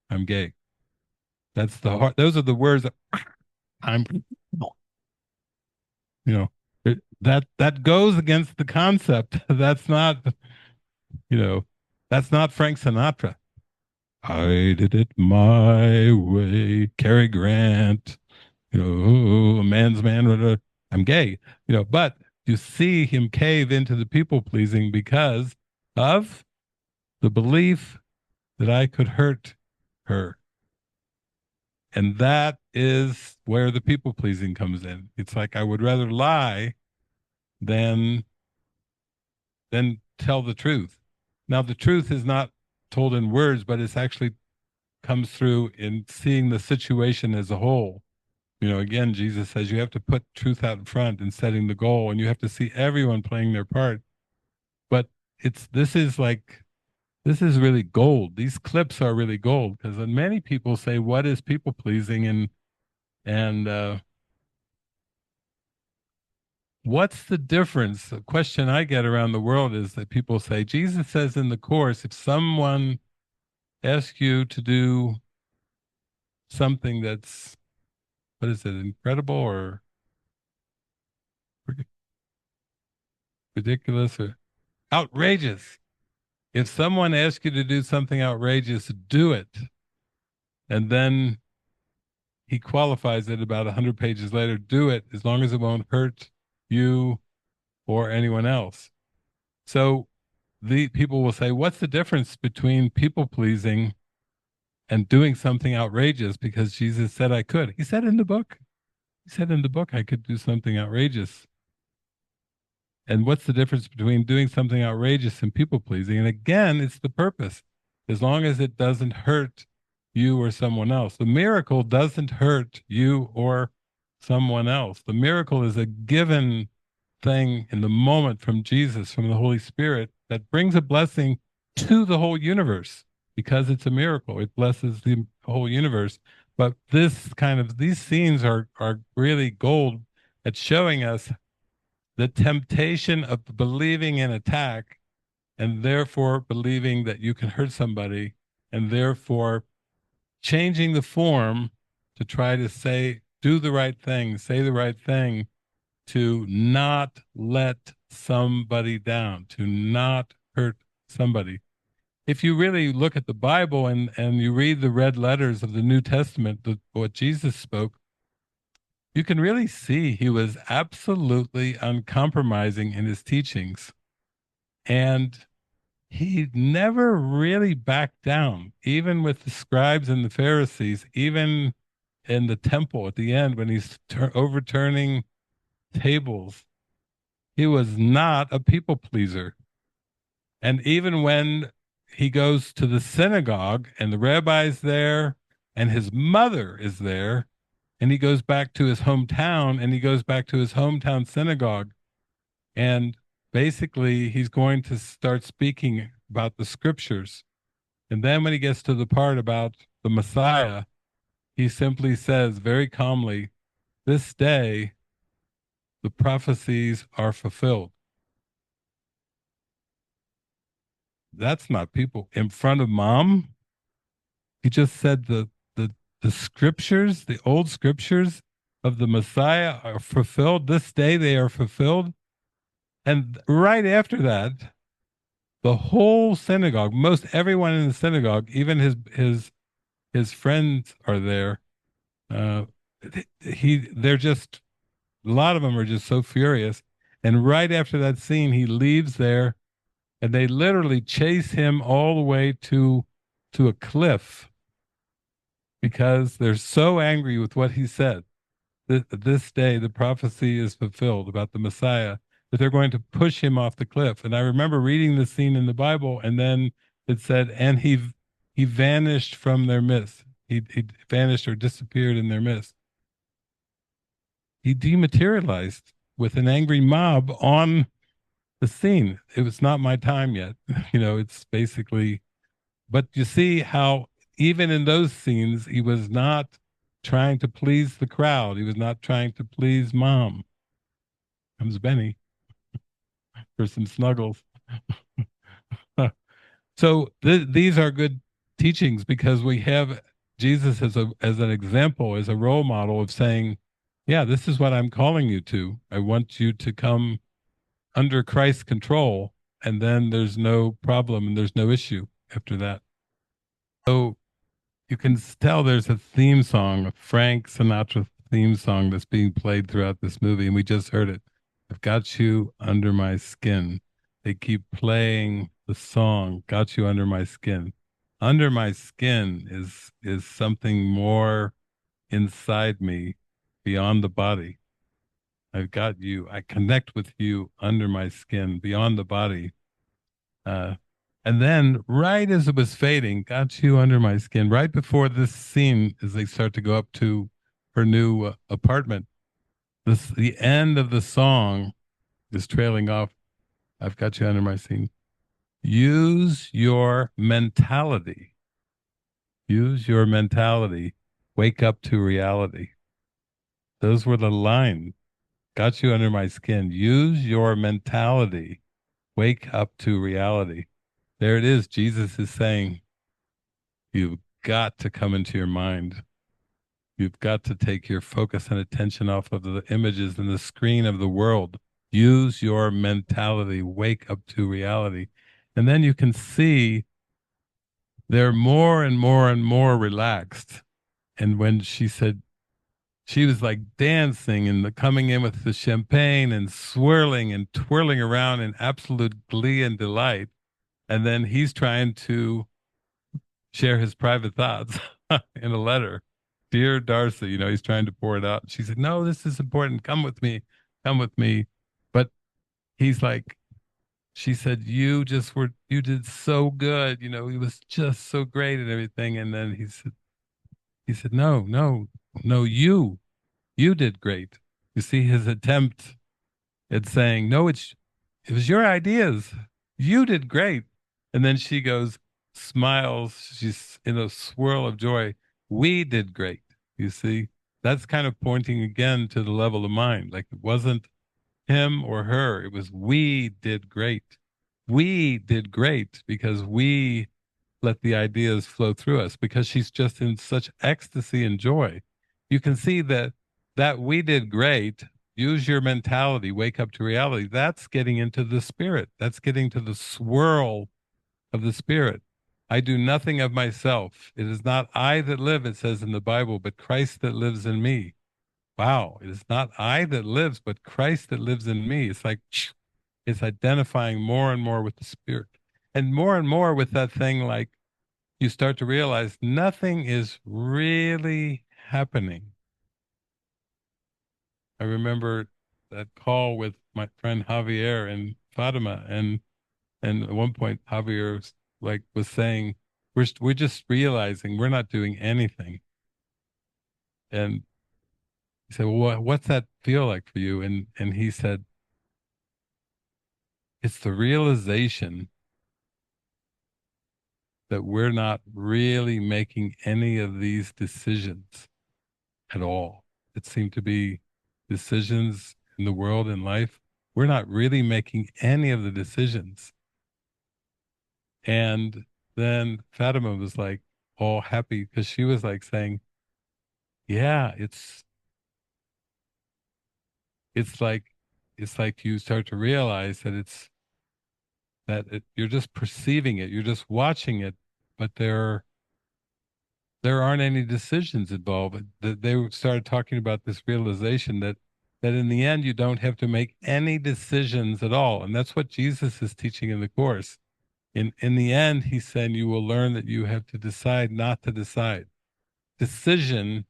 [SPEAKER 1] I'm gay. That's the hard, those are the words that I'm, that goes against the concept. That's not, that's not Frank Sinatra. I did it my way. Cary Grant, a man's man. I'm gay, but you see him cave into the people pleasing because of the belief that I could hurt her. And that is where the people pleasing comes in. It's like I would rather lie than tell the truth. Now the truth is not told in words, but it's actually comes through in seeing the situation as a whole. Again, Jesus says you have to put truth out in front and setting the goal, and you have to see everyone playing their part. But this is really gold. These clips are really gold because many people say, "What is people pleasing?" and what's the difference? The question I get around the world is that people say, Jesus says in the Course, if someone asks you to do something that's, what is it, incredible or ridiculous or outrageous, if someone asks you to do something outrageous, do it. And then he qualifies it about 100 pages later, do it as long as it won't hurt you or anyone else. So the people will say, what's the difference between people pleasing and doing something outrageous? Because Jesus said I could. He said in the book I could do something outrageous. And what's the difference between doing something outrageous and people pleasing? And again, it's the purpose. As long as it doesn't hurt you or someone else. The miracle doesn't hurt you or someone else. The miracle is a given thing in the moment from Jesus, from the Holy Spirit, that brings a blessing to the whole universe because it's a miracle. It blesses the whole universe. But these scenes are really gold at showing us the temptation of believing in attack and therefore believing that you can hurt somebody and therefore changing the form to try to do the right thing, say the right thing, to not let somebody down, to not hurt somebody. If you really look at the Bible and you read the red letters of the New Testament, what Jesus spoke, you can really see he was absolutely uncompromising in his teachings. And he never really backed down, even with the scribes and the Pharisees, even in the temple at the end when he's overturning tables. He was not a people pleaser. And even when he goes to the synagogue and the rabbi's there and his mother is there, and he goes back to his hometown and he goes back to his hometown synagogue, and basically he's going to start speaking about the scriptures. And then when he gets to the part about the Messiah, he simply says very calmly, "This day the prophecies are fulfilled." That's not people in front of mom. He just said the scriptures, the old scriptures of the Messiah are fulfilled. This day they are fulfilled. And right after that, the whole synagogue, most everyone in the synagogue, even his friends are there. Uh, they're just a lot of them are just so furious. And right after that scene, he leaves there, and they literally chase him all the way to a cliff because they're so angry with what he said. This day, the prophecy is fulfilled about the Messiah, that they're going to push him off the cliff. And I remember reading this scene in the Bible, and then it said, and he vanished from their midst. He vanished or disappeared in their midst. He dematerialized with an angry mob on the scene. It was not my time yet. It's basically, but you see how even in those scenes, he was not trying to please the crowd. He was not trying to please mom. Comes Benny for some snuggles. So these are good teachings because we have Jesus as an example, as a role model of saying, yeah, this is what I'm calling you to. I want you to come under Christ's control, and then there's no problem and there's no issue after that. So you can tell there's a theme song, a Frank Sinatra theme song that's being played throughout this movie, and we just heard it. I've got you under my skin. They keep playing the song, Got You Under My Skin. Under my skin is something more inside me beyond the body. I've got you. I connect with you under my skin, beyond the body. Uh, and then, right as it was fading, got you under my skin. Right before this scene, as they start to go up to her new apartment, the end of the song is trailing off. I've got you under my skin. Use your mentality. Use your mentality. Wake up to reality. Those were the lines. Got you under my skin. Use your mentality. Wake up to reality. There it is. Jesus is saying, you've got to come into your mind. You've got to take your focus and attention off of the images and the screen of the world. Use your mentality. Wake up to reality. And then you can see they're more and more and more relaxed. And when she said, she was like dancing and coming in with the champagne and swirling and twirling around in absolute glee and delight. And then he's trying to share his private thoughts in a letter. Dear Darcy, he's trying to pour it out. She said, no, this is important. Come with me. Come with me. But he's like, she said, you did so good. He was just so great and everything. And then he said, no, no, no, you did great. You see his attempt It's saying, no, it was your ideas. You did great. And then she goes, smiles, she's in a swirl of joy. We did great. You see, that's kind of pointing again to the level of mind. Like it wasn't him or her, it was we did great. We did great because we let the ideas flow through us, because she's just in such ecstasy and joy. You can see that we did great. Use your mentality, wake up to reality. That's getting into the spirit. That's getting to the swirl of the spirit. I do nothing of myself. It is not I that live, it says in the Bible, but Christ that lives in me. Wow, it is not I that lives, but Christ that lives in me. It's like it's identifying more and more with the spirit, and more with that thing. Like you start to realize nothing is really happening. I remember that call with my friend Javier and Fatima, and at one point Javier was saying, we're just realizing we're not doing anything." And he said, "Well, what's that feel like for you?" And he said, "It's the realization that we're not really making any of these decisions at all. It seemed to be decisions in the world and life. We're not really making any of the decisions." And then Fatima was like all happy because she was like saying, "Yeah, it's like it's like you start to realize that you're just perceiving it, you're just watching it, but there aren't any decisions involved." They started talking about this realization that in the end you don't have to make any decisions at all, and that's what Jesus is teaching in the course. In the end, he's saying you will learn that you have to decide not to decide. Decision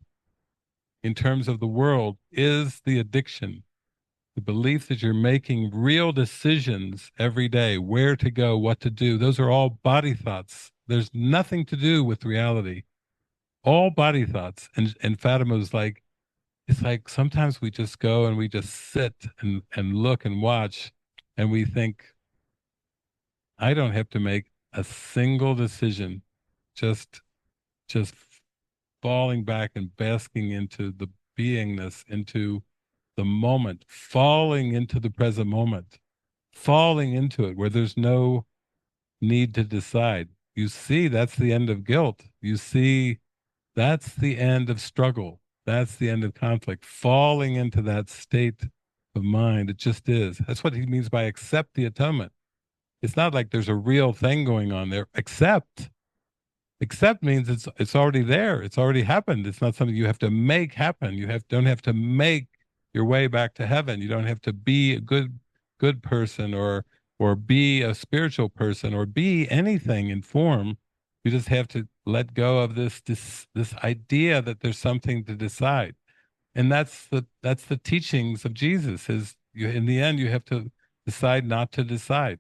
[SPEAKER 1] in terms of the world is the addiction. The belief that you're making real decisions every day, where to go, what to do, those are all body thoughts. There's nothing to do with reality. All body thoughts. And Fatima was like, it's like sometimes we just go and we just sit and look and watch, and we think, I don't have to make a single decision. Just just falling back and basking into the beingness, into the moment, falling into the present moment, falling into it where there's no need to decide. You see, that's the end of guilt. You see, that's the end of struggle. That's the end of conflict. Falling into that state of mind. It just is. That's what he means by accept the atonement. It's not like there's a real thing going on there. Accept means it's already there. It's already happened. It's not something you have to make happen. You don't have to make your way back to heaven. You don't have to be a good person, or be a spiritual person, or be anything in form. You just have to let go of this idea that there's something to decide. And that's the teachings of Jesus, is you, in the end you have to decide not to decide.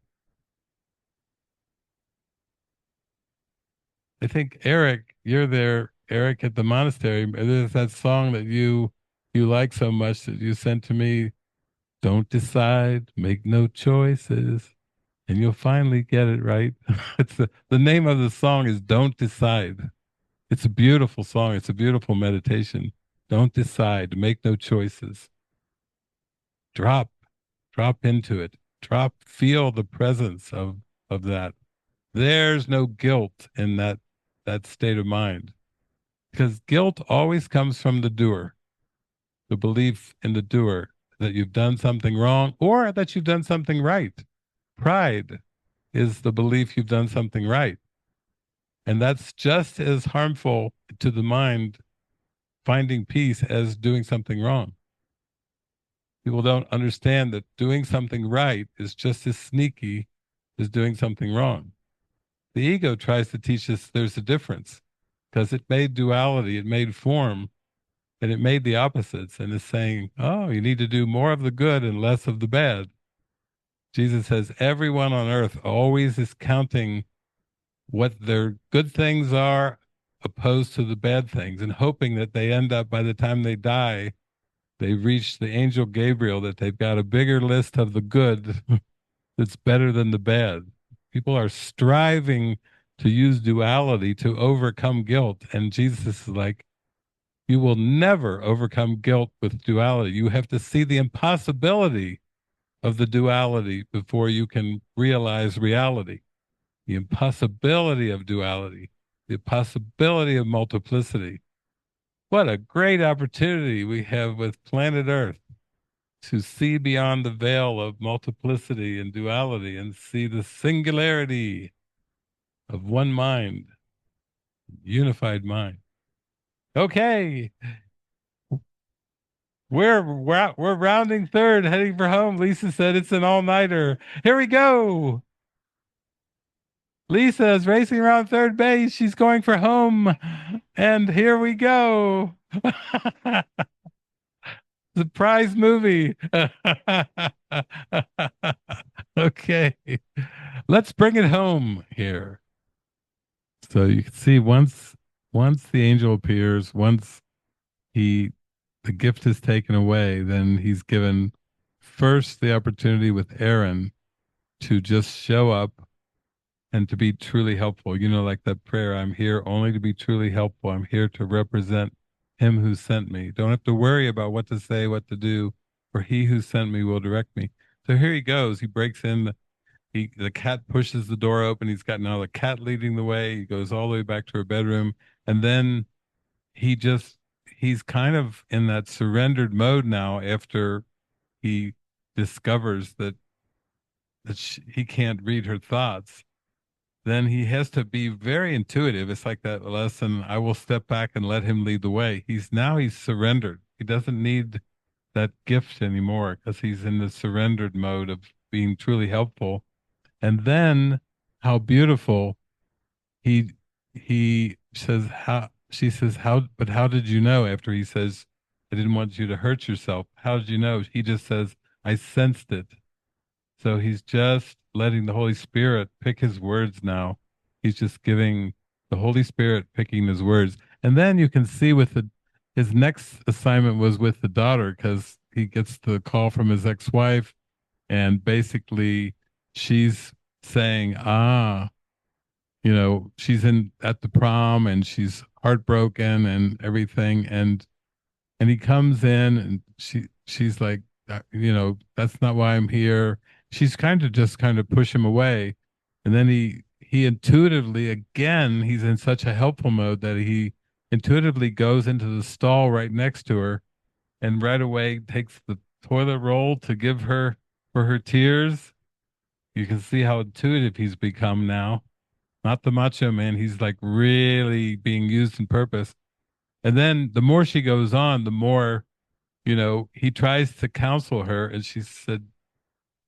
[SPEAKER 1] I think Eric, you're there, Eric, at the monastery. There's that song that you like so much that you sent to me. Don't decide, make no choices, and you'll finally get it right. It's the name of the song is Don't Decide. It's a beautiful song. It's a beautiful meditation. Don't decide, make no choices. Drop, drop into it. Feel the presence of that. There's no guilt in that state of mind, because guilt always comes from the doer, the belief in the doer that you've done something wrong or that you've done something right. Pride is the belief you've done something right. And that's just as harmful to the mind finding peace as doing something wrong. People don't understand that doing something right is just as sneaky as doing something wrong. The ego tries to teach us there's a difference, because it made duality, it made form, and it made the opposites, and is saying, oh, you need to do more of the good and less of the bad. Jesus says everyone on earth always is counting what their good things are opposed to the bad things, and hoping that they end up, by the time they die, they've reached the angel Gabriel, that they've got a bigger list of the good that's better than the bad. People are striving to use duality to overcome guilt. And Jesus is like, you will never overcome guilt with duality. You have to see the impossibility of the duality before you can realize reality. The impossibility of duality, the possibility of multiplicity. What a great opportunity we have with planet Earth to see beyond the veil of multiplicity and duality and see the singularity of one mind, unified mind. Okay, we're rounding third, heading for home. Lisa said it's an all-nighter. Here we go. Lisa is racing around third base. She's going for home. And here we go. Surprise movie. Okay. Let's bring it home here. So you can see once the angel appears, once he the gift is taken away, then he's given first the opportunity with Aaron to just show up and to be truly helpful. You know, like that prayer, I'm here only to be truly helpful. I'm here to represent him who sent me. Don't have to worry about what to say, what to do, for he who sent me will direct me. So here he goes. He breaks in. The cat pushes the door open. He's got now the cat leading the way. He goes all the way back to her bedroom. And then he just, he's kind of in that surrendered mode now after he discovers that he can't read her thoughts. Then he has to be very intuitive. It's like that lesson, I will step back and let him lead the way. He's surrendered. He doesn't need that gift anymore because he's in the surrendered mode of being truly helpful. And then how beautiful he he says how she says how but how did you know, after he says I didn't want you to hurt yourself. How did you know? He just says I sensed it. So he's just letting the Holy Spirit pick his words now. He's just giving the Holy Spirit picking his words. And then you can see with his next assignment was with the daughter, because he gets the call from his ex-wife, and basically she's saying, she's in at the prom and she's heartbroken and everything. And he comes in and she's like, that's not why I'm here. She's kind of push him away. And then he intuitively, again, he's in such a helpful mode that he intuitively goes into the stall right next to her and right away takes the toilet roll to give her for her tears. You can see how intuitive he's become now. Not the macho man. He's like really being used in purpose. And then the more she goes on, the more, he tries to counsel her. And she said,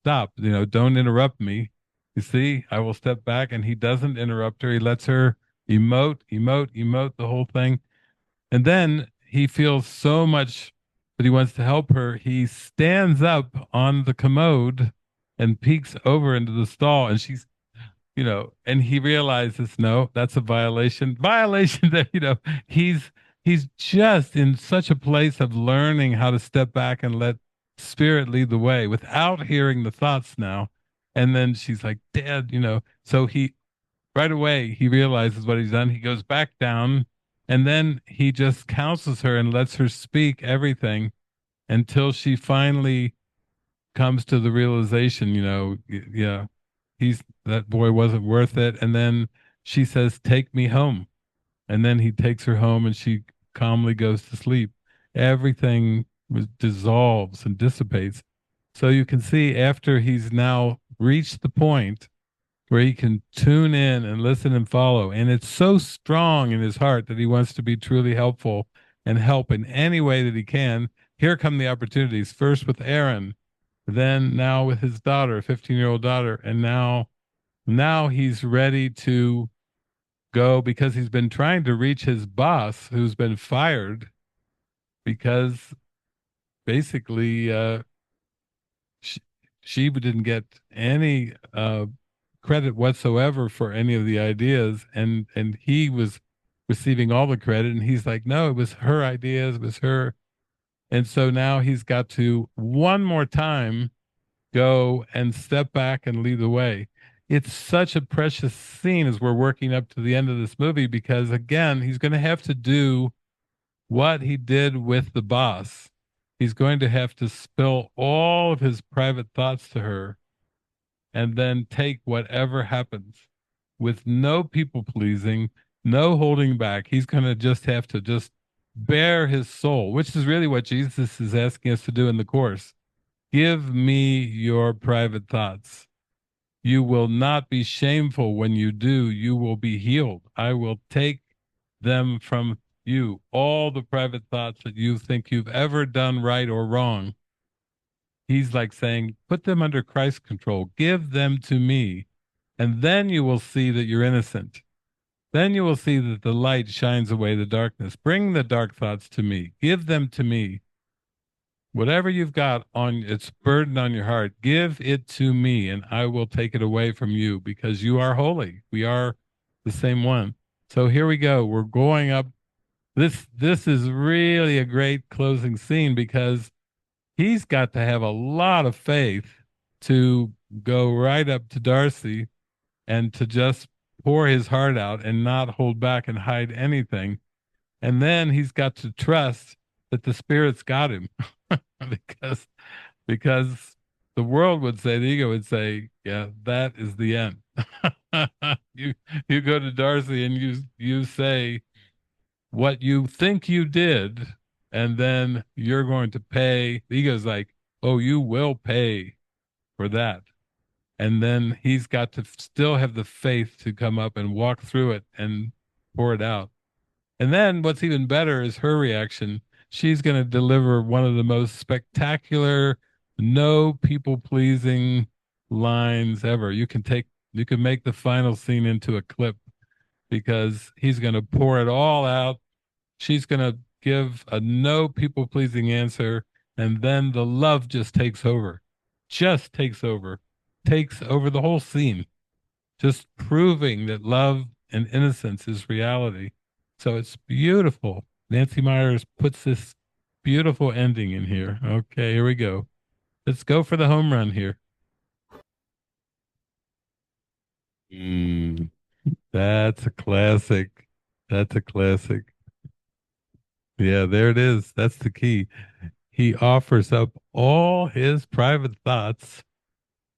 [SPEAKER 1] stop, don't interrupt me. You see, I will step back. And he doesn't interrupt her. He lets her emote the whole thing. And then he feels so much that he wants to help her. He stands up on the commode and peeks over into the stall. And she's, and he realizes, no, that's a violation that, he's just in such a place of learning how to step back and let spirit lead the way without hearing the thoughts now. And then she's like, Dad, so right away, he realizes what he's done. He goes back down, and then he just counsels her and lets her speak everything until she finally comes to the realization, yeah, that boy wasn't worth it. And then she says, take me home. And then he takes her home and she calmly goes to sleep. Everything dissolves and dissipates. So you can see, after he's now reached the point where he can tune in and listen and follow, and it's so strong in his heart that he wants to be truly helpful and help in any way that he can. Here come the opportunities, first with Aaron, then now with his daughter, 15-year-old daughter, and now he's ready to go, because he's been trying to reach his boss, who's been fired because basically she didn't get any credit whatsoever for any of the ideas, and he was receiving all the credit, and he's like, no, it was her ideas, it was her. And so now he's got to one more time go and step back and lead the way. It's such a precious scene as we're working up to the end of this movie because, again, he's going to have to do what he did with the boss. He's going to have to spill all of his private thoughts to her and then take whatever happens with no people pleasing, no holding back. He's going to just have to just bare his soul, which is really what Jesus is asking us to do in the Course. Give me your private thoughts. You will not be shameful when you do. You will be healed. I will take them from you. All the private thoughts that you think you've ever done right or wrong. He's like saying, put them under Christ's control. Give them to me. And then you will see that you're innocent. Then you will see that the light shines away the darkness. Bring the dark thoughts to me. Give them to me. Whatever you've got on its burden on your heart, give it to me and I will take it away from you because you are holy. We are the same one. So here we go. We're going up. This is really a great closing scene because he's got to have a lot of faith to go right up to Darcy and to just pour his heart out and not hold back and hide anything. And then he's got to trust that the spirit's got him because because the world would say, the ego would say, yeah, that is the end. you you go to Darcy and you say what you think you did, and then you're going to pay. The ego's like, oh, you will pay for that. And then he's got to still have the faith to come up and walk through it and pour it out. And then what's even better is her reaction. She's going to deliver one of the most spectacular, no people pleasing lines ever. You can make the final scene into a clip because he's going to pour it all out. She's going to give a no people pleasing answer. And then the love just takes over the whole scene, just proving that love and innocence is reality. So it's beautiful. Nancy Myers puts this beautiful ending in here. Okay, here we go. Let's go for the home run here. Mm, that's a classic. That's a classic. Yeah, there it is. That's the key. He offers up all his private thoughts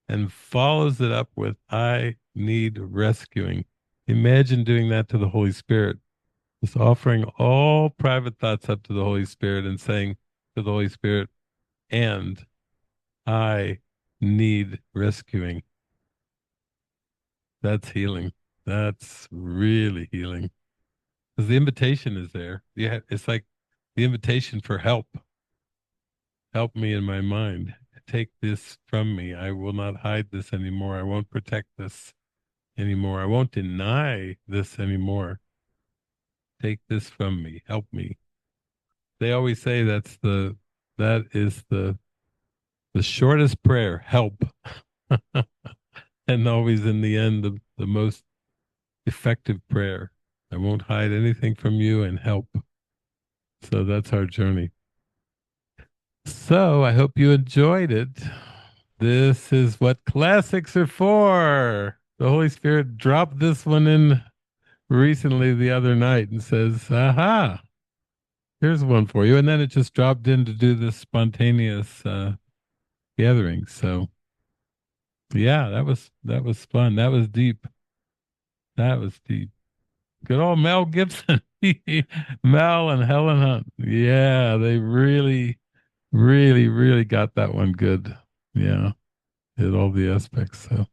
[SPEAKER 1] and follows it up with, I need rescuing. Imagine doing that to the Holy Spirit. Just offering all private thoughts up to the Holy Spirit and saying to the Holy Spirit, and I need rescuing. That's healing. That's really healing. Because the invitation is there. Yeah, it's like the invitation for help. Help me in my mind. Take this from me. I will not hide this anymore. I won't protect this anymore. I won't deny this anymore. Take this from me. Help me. They always say that is the shortest prayer, help. And always in the end the most effective prayer. I won't hide anything from you and help. So that's our journey. So I hope you enjoyed it. This is what classics are for. The Holy Spirit dropped this one in recently the other night and says, aha, here's one for you. And then it just dropped in to do this spontaneous gathering. So yeah, that was fun. That was deep. That was deep. Good old Mel Gibson. Mel and Helen Hunt. Yeah, they really, really, really got that one good. Yeah, hit all the aspects. So